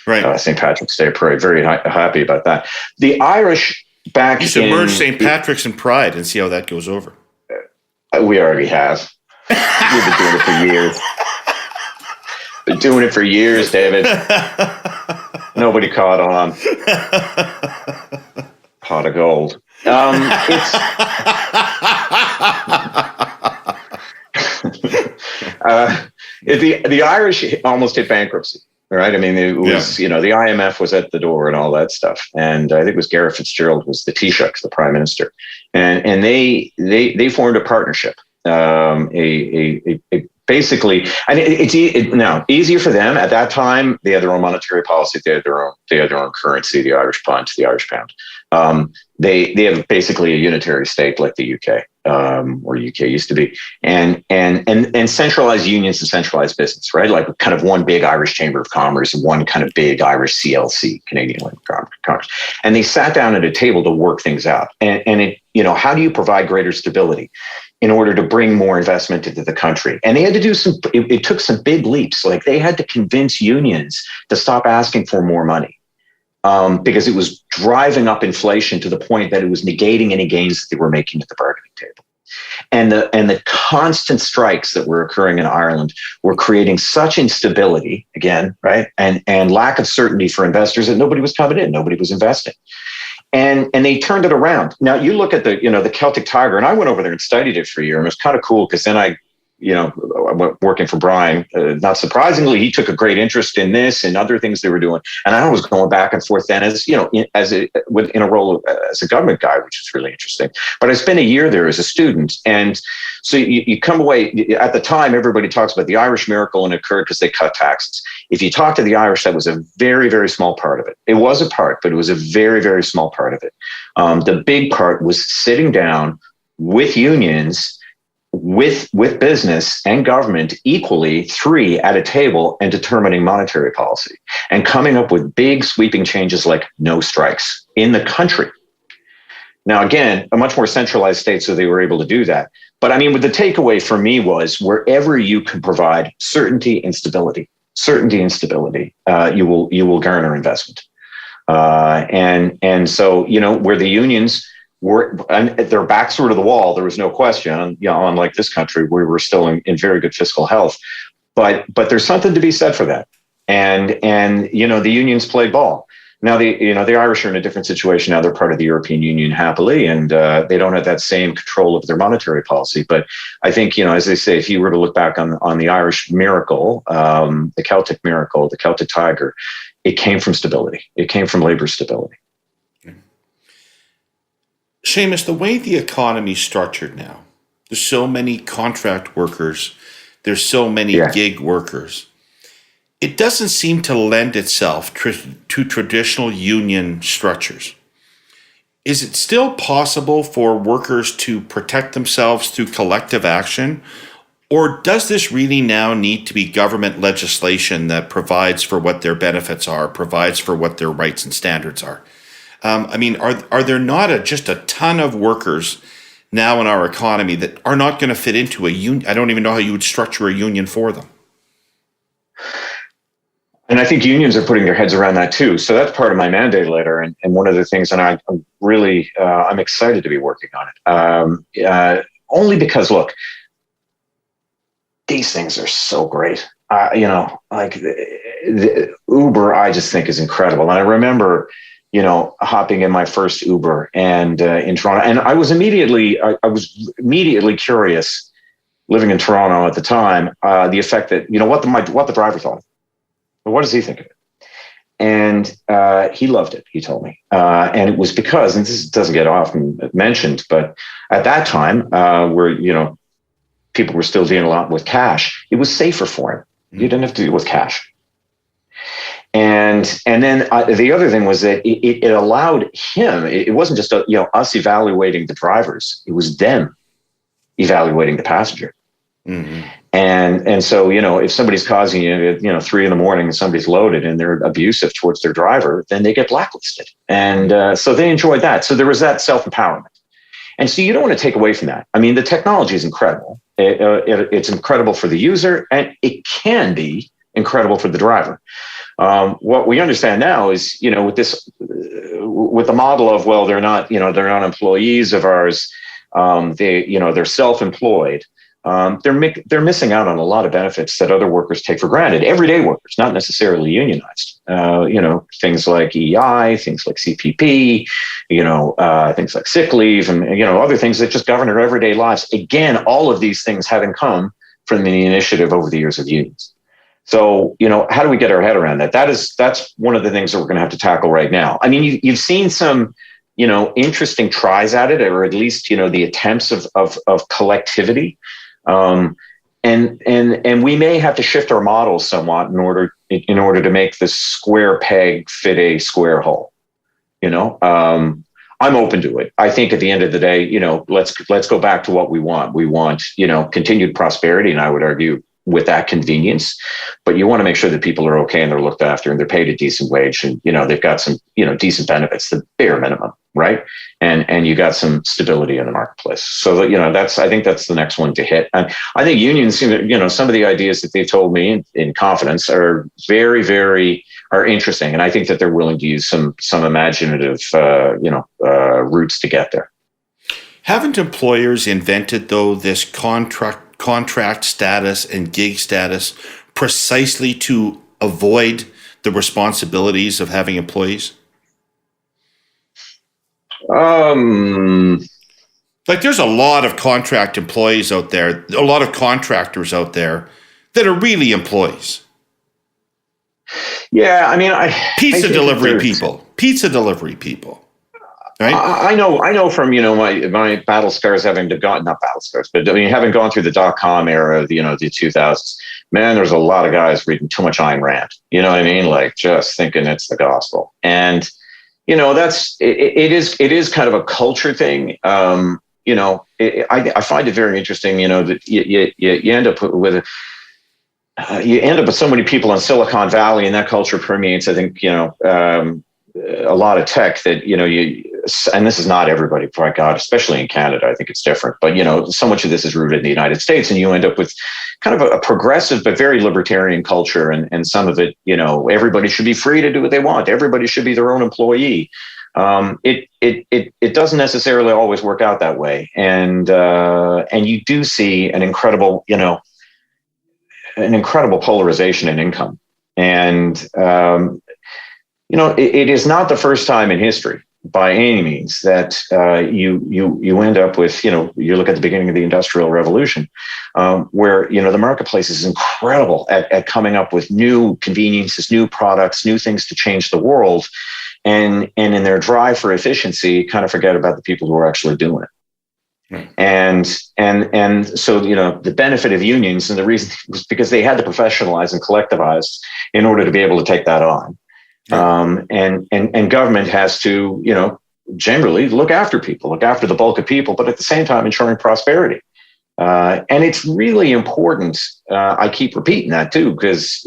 St. Patrick's Day Parade. Very happy about that. The Irish back You should merge St. Patrick's and Pride and see how that goes over. We already have. We've been doing it for years. Been doing it for years, David. Nobody caught on. Pot of gold. The Irish almost hit bankruptcy, right? I mean, it was, the IMF was at the door and all that stuff. And I think it was Gareth Fitzgerald was the Taoiseach, the prime minister. And they formed a partnership, basically, and it's now easier for them at that time. They had their own monetary policy. They had their own currency, the Irish punt, the Irish pound. They have basically a unitary state like the UK, or UK used to be, and centralized unions and centralized business, right? Like kind of one big Irish Chamber of Commerce, one kind of big Irish CLC, Canadian Labour Commerce, and they sat down at a table to work things out. And how do you provide greater stability in order to bring more investment into the country? And they had to do it took some big leaps. Like they had to convince unions to stop asking for more money. Because it was driving up inflation to the point that it was negating any gains that they were making at the bargaining table. And the constant strikes that were occurring in Ireland were creating such instability, again, right? And lack of certainty for investors that nobody was coming in, nobody was investing. And they turned it around. Now you look at the Celtic Tiger, and I went over there and studied it for a year, and it was kind of cool because then I working for Brian, not surprisingly, he took a great interest in this and other things they were doing. And I was going back and forth then in a role as a government guy, which is really interesting. But I spent a year there as a student. And so you come away, at the time, everybody talks about the Irish miracle, and it occurred because they cut taxes. If you talk to the Irish, that was a very, very small part of it. It was a part, but it was a very, very small part of it. The big part was sitting down with unions, with business and government equally, three at a table, and determining monetary policy and coming up with big sweeping changes like no strikes in the country. Now, again, a much more centralized state, so they were able to do that. But I mean, the takeaway for me was wherever you can provide certainty and stability, you will garner investment. And so, where the unions and their backs were to the wall, there was no question. Unlike this country, we were still in very good fiscal health, but there's something to be said for that. And the unions played ball. Now the Irish are in a different situation now. They're part of the European Union happily, and they don't have that same control of their monetary policy. But I think as they say, if you were to look back on the Irish miracle, the Celtic miracle, the Celtic Tiger, it came from stability. It came from labor stability. Seamus, the way the economy is structured now, there's so many contract workers, there's so many gig workers. It doesn't seem to lend itself to traditional union structures. Is it still possible for workers to protect themselves through collective action, Or does this really now need to be government legislation that provides for what their benefits are, provides for what their rights and standards are? Are there not just a ton of workers now in our economy that are not going to fit into a union? I don't even know how you would structure a union for them. And I think unions are putting their heads around that too. So that's part of my mandate letter. And one of the things, and I'm really, I'm excited to be working on it. Only because, look, these things are so great. The Uber, I just think is incredible. And I remember, hopping in my first Uber and in Toronto, and I was immediately curious, living in Toronto at the time, the effect that, what the driver thought. What does he think of it? And he loved it, he told me. And it was because, and this doesn't get often mentioned, but at that time, where, people were still dealing a lot with cash, it was safer for him. You didn't have to deal with cash. And then the other thing was that it allowed him, it wasn't just us evaluating the drivers, it was them evaluating the passenger. Mm-hmm. And so, if somebody's causing you, 3 a.m. and somebody's loaded and they're abusive towards their driver, then they get blacklisted. And so they enjoyed that. So there was that self-empowerment. And so you don't want to take away from that. I mean, the technology is incredible. It's incredible for the user, and it can be incredible for the driver. What we understand now is, with the model of, well, they're not employees of ours. They're self-employed. They're missing out on a lot of benefits that other workers take for granted. Everyday workers, not necessarily unionized. Things like EI, things like CPP, things like sick leave, and other things that just govern our everyday lives. Again, all of these things having come from the initiative over the years of unions. So, how do we get our head around that? That's one of the things that we're going to have to tackle right now. I mean, you've seen some, interesting tries at it, or at least, the attempts of collectivity. And we may have to shift our models somewhat in order to make the square peg fit a square hole. I'm open to it. I think at the end of the day, let's go back to what we want. We want, continued prosperity, and I would argue with that, convenience, but you want to make sure that people are okay and they're looked after and they're paid a decent wage, and they've got some decent benefits, the bare minimum, right? And you got some stability in the marketplace. So that I think that's the next one to hit. And I think unions, some of the ideas that they've told me in confidence are very, very interesting, and I think that they're willing to use some imaginative routes to get there. Haven't employers invented, though, this contract status and gig status precisely to avoid the responsibilities of having employees? There's a lot of contract employees out there, a lot of contractors out there that are really employees. Yeah, I mean, pizza delivery people. Right? I know from my battle scars, having gone through the .com era of the 2000s. Man, there's a lot of guys reading too much Ayn Rand. You know what I mean? Like, just thinking it's the gospel. And it is kind of a culture thing. I find it very interesting. That you end up with so many people in Silicon Valley, and that culture permeates. I think a lot of tech that and this is not everybody, by God, especially in Canada. I think it's different, but so much of this is rooted in the United States, and you end up with kind of a progressive but very libertarian culture, and some of it, everybody should be free to do what they want. Everybody should be their own employee. It doesn't necessarily always work out that way, and you do see an incredible polarization in income, and it is not the first time in history, by any means, that you end up with, you look at the beginning of the Industrial Revolution, where, the marketplace is incredible at coming up with new conveniences, new products, new things to change the world. And in their drive for efficiency, kind of forget about the people who are actually doing it. Right. And so, the benefit of unions, and the reason was because they had to professionalize and collectivize in order to be able to take that on. And government has to, generally look after people, look after the bulk of people, but at the same time ensuring prosperity. And it's really important. I keep repeating that too, because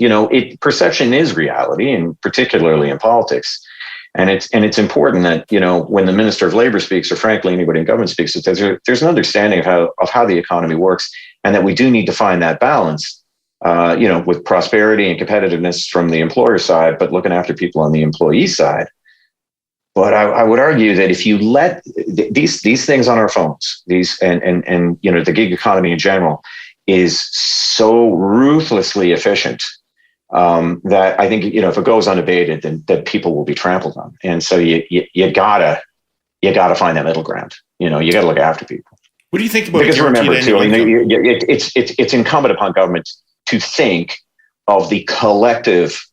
perception is reality, and particularly in politics. And it's important that when the Minister of Labor speaks, or frankly anybody in government speaks, that there's an understanding of how the economy works, and that we do need to find that balance. With prosperity and competitiveness from the employer side, but looking after people on the employee side. But I would argue that if you let these things on our phones, and the gig economy in general is so ruthlessly efficient that I think if it goes unabated, then that people will be trampled on. And so you gotta find that middle ground. You gotta look after people. What do you think about? Because remember too, it's incumbent upon government to think of the collective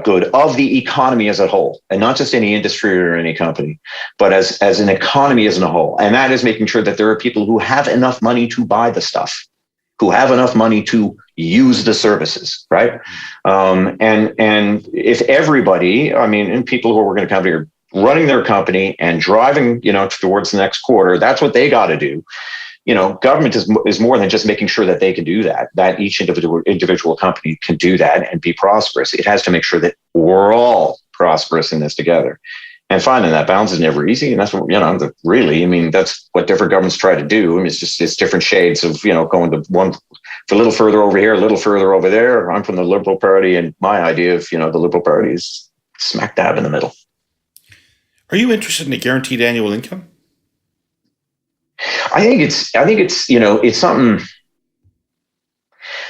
good of the economy as a whole, and not just any industry or any company, but as an economy as a whole. And that is making sure that there are people who have enough money to buy the stuff, who have enough money to use the services, right? And if everybody, and people who are working in a company are running their company and driving, towards the next quarter, that's what they got to do. Government is more than just making sure that they can do that each individual company can do that and be prosperous. It has to make sure that we're all prosperous in this together. And finding that balance is never easy. And that's what, that's what different governments try to do. It's different shades of, going to one a little further over here, a little further over there. I'm from the Liberal Party, and my idea of, the Liberal Party is smack dab in the middle. Are you interested in a guaranteed annual income? I think it's it's something.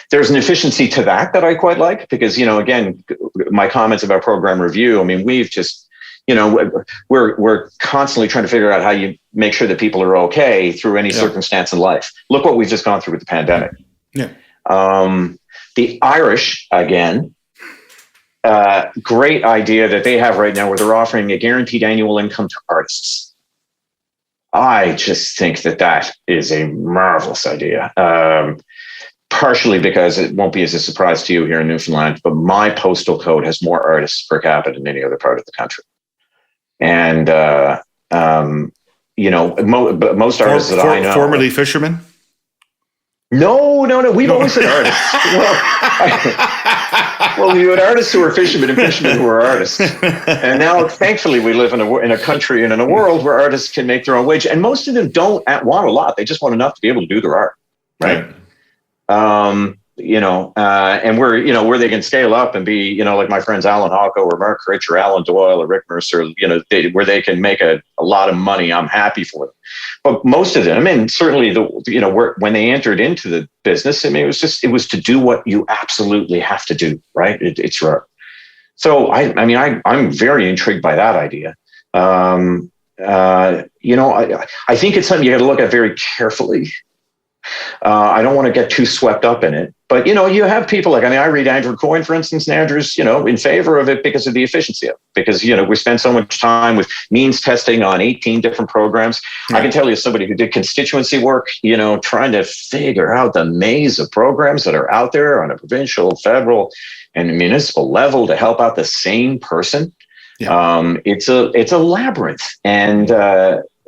There's an efficiency to that I quite like, because again, my comments about program review. We've just we're constantly trying to figure out how you make sure that people are okay through any circumstance in life. Look what we've just gone through with the pandemic. Yeah. The Irish, again, great idea that they have right now, where they're offering a guaranteed annual income to artists. I just think that is a marvelous idea. Partially because it won't be as a surprise to you here in Newfoundland, but my postal code has more artists per capita than any other part of the country. And, most artists that I know. Formerly fishermen? No. We've always said artists. Well, we had artists who are fishermen and fishermen who are artists. And now, thankfully, we live in a country and in a world where artists can make their own wage. And most of them don't want a lot. They just want enough to be able to do their art. Right. And where they can scale up and be, like my friends Alan Hawko or Mark Rich or Alan Doyle or Rick Mercer, where they can make a lot of money, I'm happy for them. But most of them, and certainly when they entered into the business, it was to do what you absolutely have to do, right? It's rare. So I'm very intrigued by that idea. I think it's something you got to look at very carefully. I don't want to get too swept up in it, but you have people like, I read Andrew Coyne, for instance, and Andrew's, in favor of it because of the efficiency of it, because, we spend so much time with means testing on 18 different programs. Right. I can tell you, as somebody who did constituency work, trying to figure out the maze of programs that are out there on a provincial, federal, and municipal level to help out the same person. Yeah. It's a labyrinth. And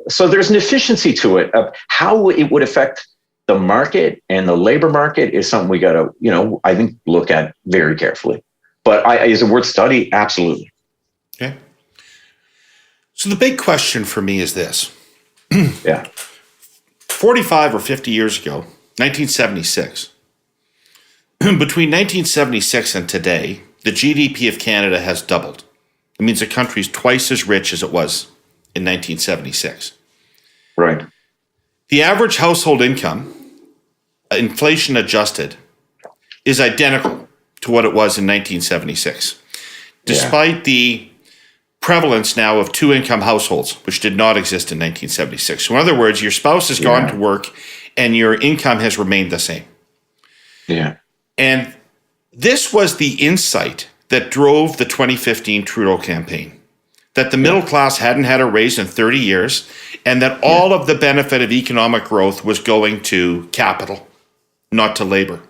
so there's an efficiency to it of how it would affect the market, and the labor market is something we got to, I think, look at very carefully. But is it worth study? Absolutely. Okay. So the big question for me is this. Yeah. 45 or 50 years ago, 1976. Between 1976 and today, the GDP of Canada has doubled. It means the country's twice as rich as it was in 1976. Right. The average household income, inflation adjusted, is identical to what it was in 1976, despite the prevalence now of two-income households, which did not exist in 1976. So in other words, your spouse has gone to work and your income has remained the same. Yeah. And this was the insight that drove the 2015 Trudeau campaign, that the middle class hadn't had a raise in 30 years, and that all of the benefit of economic growth was going to capital, not to labor.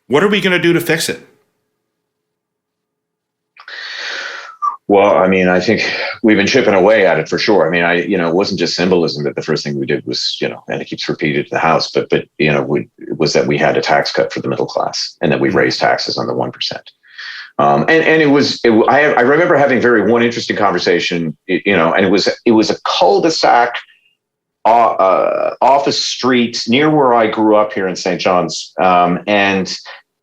What are we going to do to fix it? Well, I mean, I think we've been chipping away at it for sure. I mean, it wasn't just symbolism that the first thing we did was, and it keeps repeated to the House, but was that we had a tax cut for the middle class and that we raised taxes on the 1%. I remember having one interesting conversation, and it was a cul-de-sac off a street near where I grew up here in St. John's. And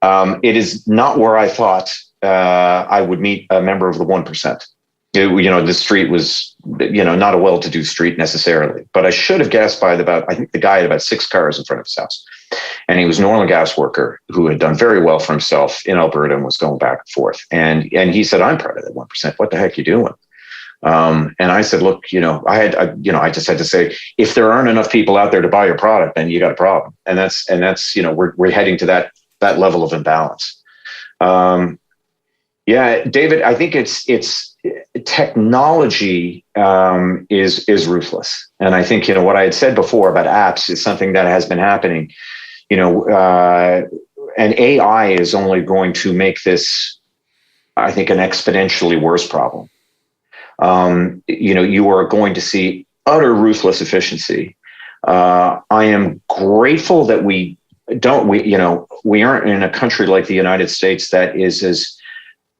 it is not where I thought I would meet a member of the 1%. The street was, not a well-to-do street necessarily, but I should have guessed I think the guy had about 6 cars in front of his house. And he was an oil and gas worker who had done very well for himself in Alberta and was going back and forth. And he said, I'm proud of that 1%. What the heck are you doing? And I said, look, I just had to say, if there aren't enough people out there to buy your product, then you got a problem. And that's we're heading to that level of imbalance. David, I think it's technology is ruthless. And I think, what I had said before about apps is something that has been happening, and AI is only going to make this, I think, an exponentially worse problem. You are going to see utter ruthless efficiency. I am grateful that we aren't in a country like the United States that is as,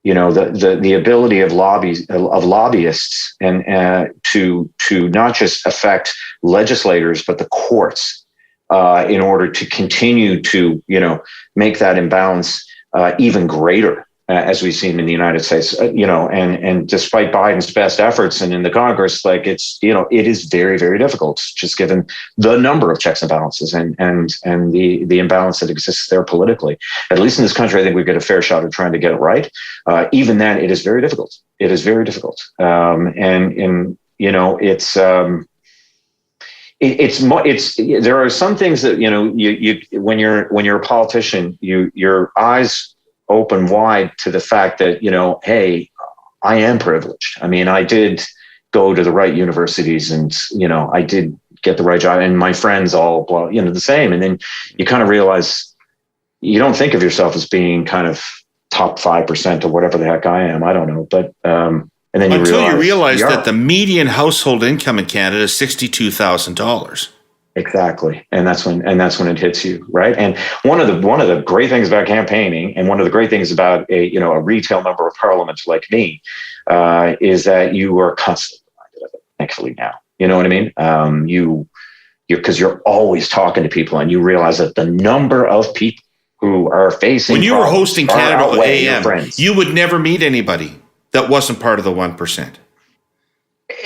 the ability of lobbyists and to not just affect legislators, but the courts in order to continue to, make that imbalance even greater. As we've seen in the United States, and despite Biden's best efforts and in the Congress, it is very, very difficult, just given the number of checks and balances and the imbalance that exists there politically. At least in this country, I think we get a fair shot at trying to get it right. Even then, it is very difficult. It is very difficult. There are some things that, you when you're a politician, your eyes open wide to the fact that, hey, I am privileged. I mean, I did go to the right universities and, I did get the right job and my friends all, the same. And then you kind of realize you don't think of yourself as being kind of top 5% or whatever the heck I am. I don't know. But, and then you realize that the median household income in Canada is $62,000. Exactly. And that's when it hits you. Right. And one of the great things about campaigning and one of the great things about a retail member of parliament like me is that you are constantly reminded of it, thankfully now. You know what I mean? Because you're always talking to people and you realize that the number of people who are facing when you were hosting Canada AM, you would never meet anybody that wasn't part of the 1%. Right?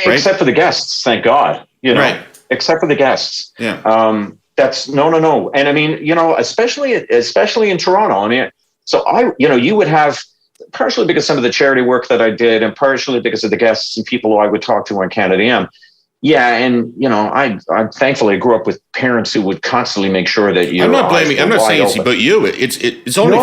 Except for the guests, thank God. Right. Except for the guests. Yeah. That's no. And I mean, especially in Toronto. I mean, so you would have, partially because some of the charity work that I did and partially because of the guests and people who I would talk to on Canada AM. Yeah. And, I thankfully grew up with parents who would constantly make sure that you. I'm not blaming, I'm not saying it's about you. It's only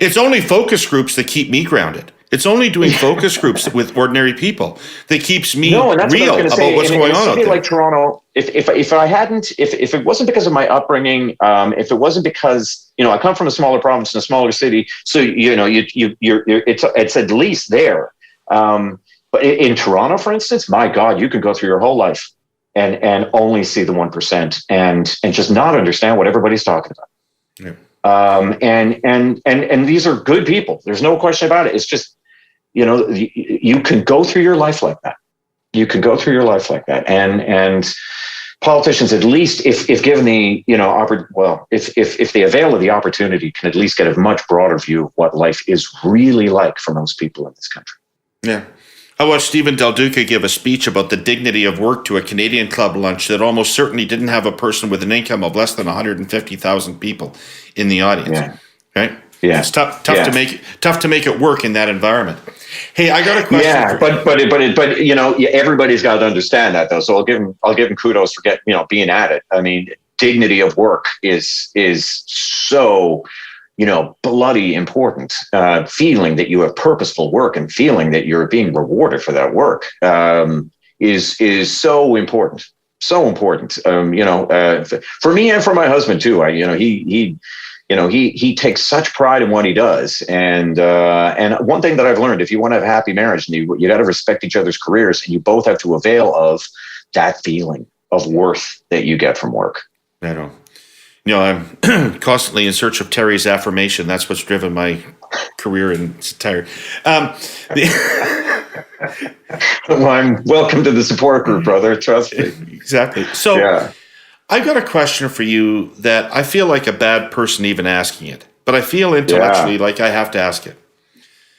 it's only focus groups that keep me grounded. It's only doing focus groups with ordinary people that keeps me real about what's going on out there. Like Toronto, if it wasn't because of my upbringing, if it wasn't because I come from a smaller province in a smaller city, so it's at least there. But in Toronto, for instance, my God, you could go through your whole life and only see the 1% and just not understand what everybody's talking about. Yeah. And these are good people. There's no question about it. It's just, you can go through your life like that. And politicians, at least if given the, if they avail of the opportunity, can at least get a much broader view of what life is really like for most people in this country. Yeah. I watched Stephen Del Duca give a speech about the dignity of work to a Canadian club lunch that almost certainly didn't have a person with an income of less than 150,000 people in the audience. Yeah. Right? Yeah. It's tough to make it work in that environment. Hey, I got a question. Yeah, but everybody's got to understand that though. So I'll give him kudos for being at it. I mean, dignity of work is so bloody important. Feeling that you have purposeful work and feeling that you're being rewarded for that work is so important. So important. For me and for my husband too. he takes such pride in what he does. And one thing that I've learned, if you want to have a happy marriage, and you got to respect each other's careers, and you both have to avail of that feeling of worth that you get from work. I know. I'm constantly in search of Terry's affirmation. That's what's driven my career in its entirety. Well, welcome to the support group, brother. Trust me. Exactly. So yeah. I've got a question for you that I feel like a bad person even asking it, but I feel intellectually like I have to ask it.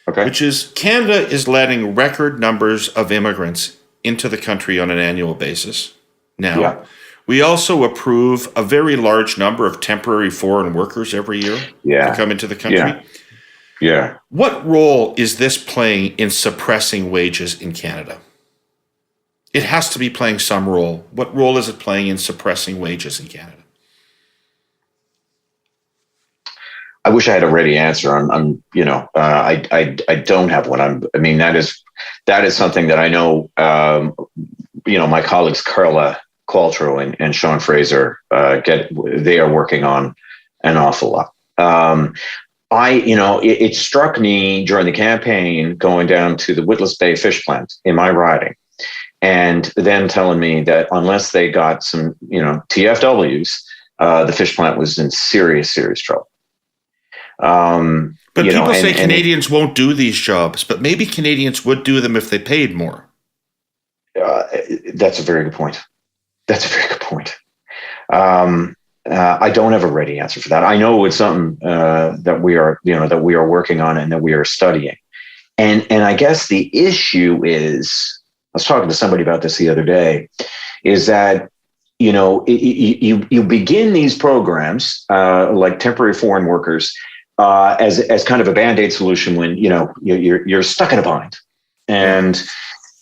Okay. Which is, Canada is letting record numbers of immigrants into the country on an annual basis now. Yeah. We also approve a very large number of temporary foreign workers every year to come into the country. Yeah. What role is this playing in suppressing wages in Canada? It has to be playing some role. What role is it playing in suppressing wages in Canada? I wish I had a ready answer. I don't have one. That is something that I know. My colleagues Carla Qualtrough and Sean Fraser they are working on an awful lot. It struck me during the campaign going down to the Witless Bay fish plant in my riding, and then telling me that unless they got some, TFWs, the fish plant was in serious trouble. But people say Canadians won't do these jobs, but maybe Canadians would do them if they paid more. That's a very good point. I don't have a ready answer for that. I know it's something that we are working on and that we are studying. And I guess the issue is, I was talking to somebody about this the other day, is that you begin these programs like temporary foreign workers as kind of a Band-Aid solution when you're stuck in a bind, and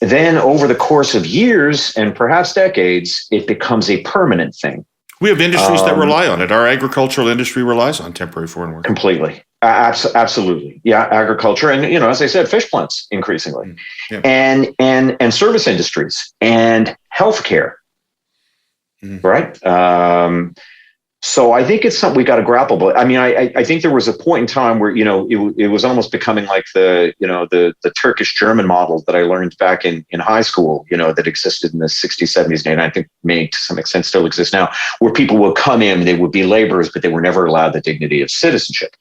then over the course of years and perhaps decades, it becomes a permanent thing. We have industries that rely on it. Our agricultural industry relies on temporary foreign workers. Completely. Absolutely. Yeah. Agriculture. And, as I said, fish plants increasingly, and service industries and healthcare. Mm-hmm. Right. So I think it's something we got to grapple with. I think there was a point in time where, it was almost becoming like the Turkish German model that I learned back in high school, that existed in the 60s, 70s, and I think may to some extent still exists now, where people would come in, they would be laborers, but they were never allowed the dignity of citizenship.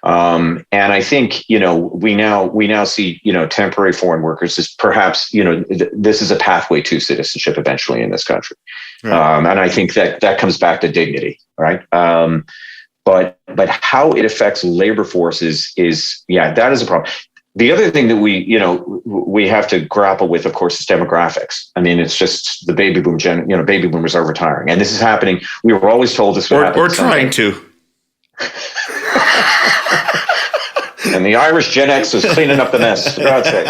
And I think, we now see, temporary foreign workers as perhaps, this is a pathway to citizenship eventually in this country. Right. And I think that comes back to dignity, right? But how it affects labor forces is that is a problem. The other thing that we have to grapple with, of course, is demographics. It's just the baby boom baby boomers are retiring, and this is happening. We were always told this would happen. We're trying to. And the Irish Gen X is cleaning up the mess, for God's sake.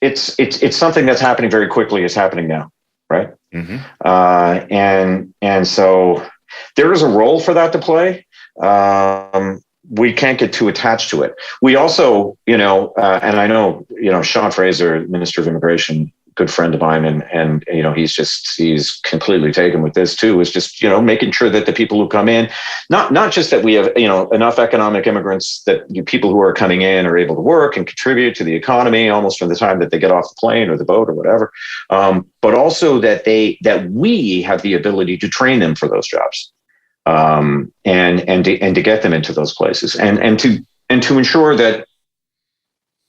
It's something that's happening very quickly. It's happening now, right? Mm-hmm. And so there is a role for that to play. We can't get too attached to it. We also, and I know, Sean Fraser, Minister of Immigration, good friend of mine, and he's completely taken with this too, is just, making sure that the people who come in, not just that we have, enough economic immigrants, that people who are coming in are able to work and contribute to the economy almost from the time that they get off the plane or the boat or whatever. But also that we have the ability to train them for those jobs. And to get them into those places and to ensure that,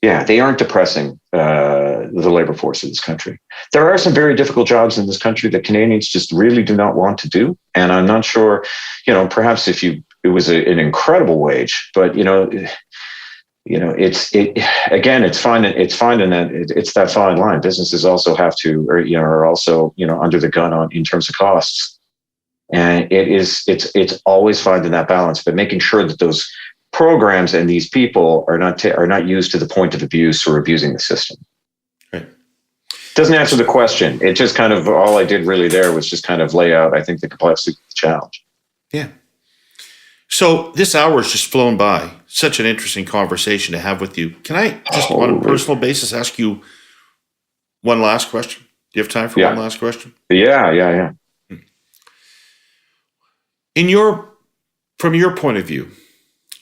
they aren't depressing the labor force of this country. There are some very difficult jobs in this country that Canadians just really do not want to do. And I'm not sure, perhaps it was an incredible wage, but it's finding that it's that fine line. Businesses also have to, are also, under the gun in terms of costs. And it's always finding that balance, but making sure that those programs and these people are not used to the point of abuse or abusing the system. Right. Doesn't answer the question. It just kind of, all I did really there was just kind of lay out, I think, the complexity of the challenge. Yeah. So this hour has just flown by. Such an interesting conversation to have with you. Can I just on a personal basis ask you one last question? Do you have time for one last question? Yeah. From your point of view,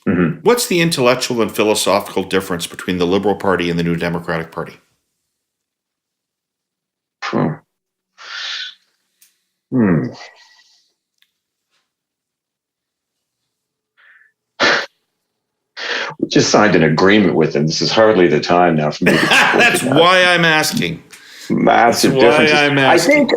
Mm-hmm. what's the intellectual and philosophical difference between the Liberal Party and the New Democratic Party? Hmm. We just signed an agreement with them. This is hardly the time now for me to That's why I'm asking. Massive That's why differences. I'm asking.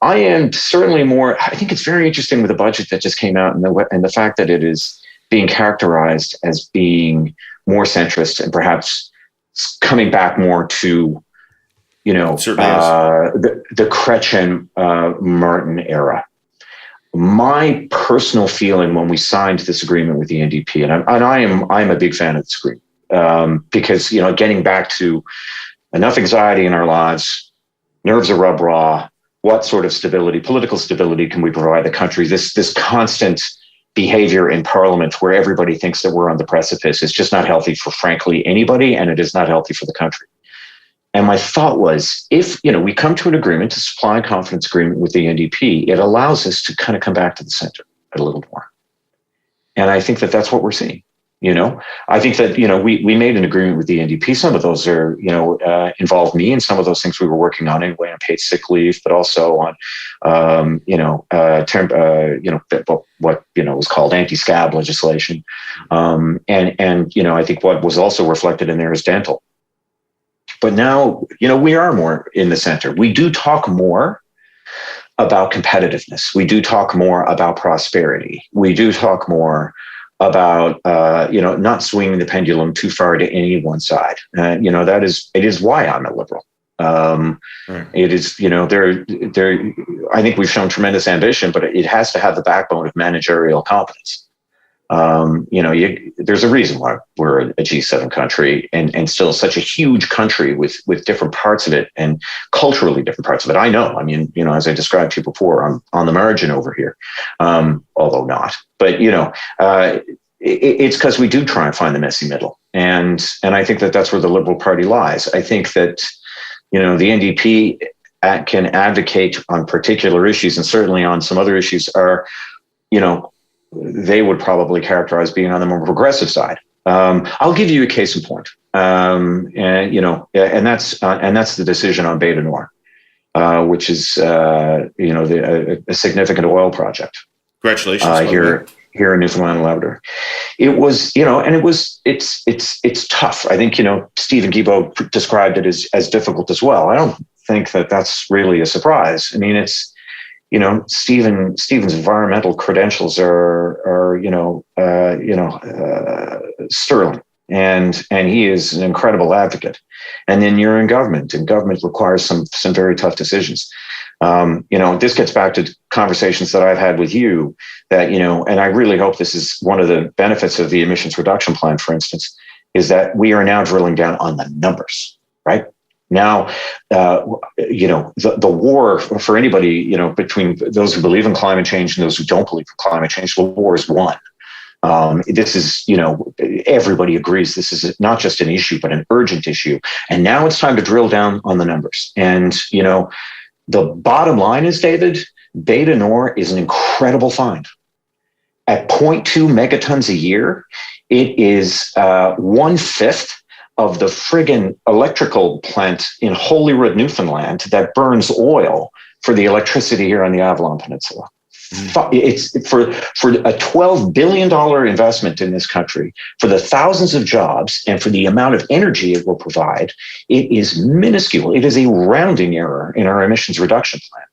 I am certainly more. I think it's very interesting with the budget that just came out, and the fact that it is being characterized as being more centrist and perhaps coming back more to, the Chrétien Martin era. My personal feeling when we signed this agreement with the NDP, and I'm a big fan of this agreement, because getting back to enough anxiety in our lives, nerves are rub raw. What sort of stability, political stability, can we provide the country? This constant behavior in Parliament where everybody thinks that we're on the precipice is just not healthy for, frankly, anybody, and it is not healthy for the country. And my thought was, if we come to an agreement, a supply and confidence agreement with the NDP, it allows us to kind of come back to the center a little more. And I think that that's what we're seeing. I think that we made an agreement with the NDP. Some of those are involved me, and some of those things we were working on anyway, on paid sick leave, but also on what was called anti-scab legislation, and I think what was also reflected in there is dental. But now we are more in the center. We do talk more about competitiveness. We do talk more about prosperity. We do talk more about not swinging the pendulum too far to any one side. It is why I'm a liberal. Right. It is I think we've shown tremendous ambition, but it has to have the backbone of managerial competence. There's a reason why we're a G7 country and still such a huge country with different parts of it and culturally different parts of it. I know. I mean, as I described to you before, I'm on the margin over here, although not. But it's because we do try and find the messy middle, and I think that that's where the Liberal Party lies. I think that the NDP can advocate on particular issues, and certainly on some other issues are they would probably characterize being on the more progressive side. I'll give you a case in point, and that's the decision on Beta Nor, which is a significant oil project. Congratulations! Here in Newfoundland and Labrador, it was it's tough. I think Stephen Guilbeault described it as difficult as well. I don't think that that's really a surprise. I mean, it's. Stephen's environmental credentials are sterling, and he is an incredible advocate. And then you're in government, and government requires some very tough decisions. This gets back to conversations that I've had with you that, and I really hope this is one of the benefits of the emissions reduction plan, for instance, is that we are now drilling down on the numbers, right? Now, the war for anybody, between those who believe in climate change and those who don't believe in climate change, the war is won. This is, everybody agrees this is not just an issue, but an urgent issue. And now it's time to drill down on the numbers. And, the bottom line is, David, Beta Nor is an incredible find. At 0.2 megatons a year, it is 1/5 of the friggin' electrical plant in Holyrood, Newfoundland, that burns oil for the electricity here on the Avalon Peninsula. It's for a $12 billion investment in this country, for the thousands of jobs and for the amount of energy it will provide. It is minuscule. It is a rounding error in our emissions reduction plan.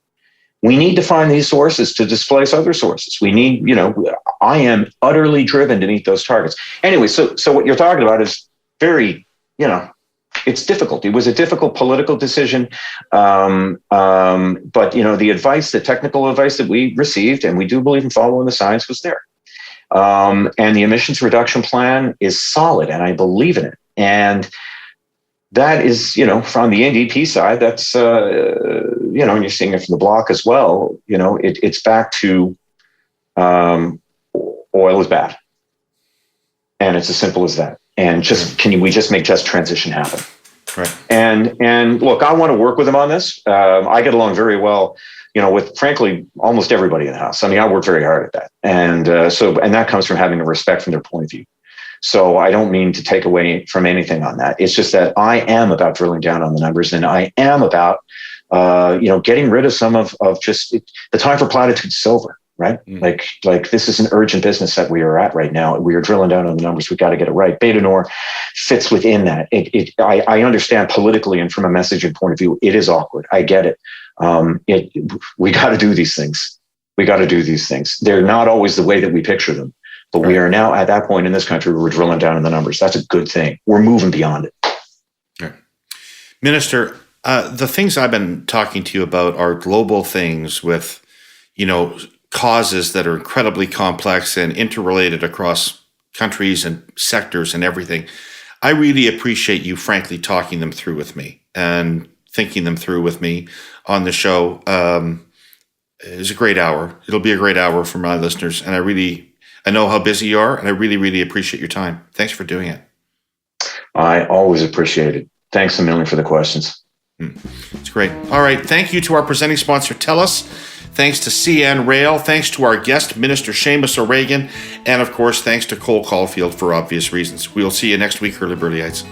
We need to find these sources to displace other sources. We need, I am utterly driven to meet those targets. Anyway, so what you're talking about is very, it's difficult. It was a difficult political decision. But, the technical advice that we received, and we do believe in following the science, was there. And the emissions reduction plan is solid, and I believe in it. And that is, from the NDP side, that's, and you're seeing it from the Bloc as well, it's back to oil is bad. And it's as simple as that. And we just make just transition happen? Right. And look, I want to work with him on this. I get along very well, with frankly almost everybody in the House. I mean, I work very hard at that, and that comes from having a respect from their point of view. So I don't mean to take away from anything on that. It's just that I am about drilling down on the numbers, and I am about getting rid of some of just the time for platitude silver. Right? Like this is an urgent business that we are at right now. We are drilling down on the numbers. We got to get it right. Beta Nor fits within that. I understand politically and from a messaging point of view, it is awkward. I get it. We got to do these things. They're not always the way that we picture them, but we are now at that point in this country where we're drilling down on the numbers. That's a good thing. We're moving beyond it. Right. Minister, the things I've been talking to you about are global things with, causes that are incredibly complex and interrelated across countries and sectors and everything. I really appreciate you, frankly, talking them through with me and thinking them through with me on the show. It was a great hour. It'll be a great hour for my listeners. And I know how busy you are, and I really, really appreciate your time. Thanks for doing it. I always appreciate it. Thanks a million for the questions. It's great. All right. Thank you to our presenting sponsor, TELUS. Thanks to CN Rail. Thanks to our guest, Minister Seamus O'Regan. And, of course, thanks to Cole Caulfield for obvious reasons. We'll see you next week, Herle Burlyites.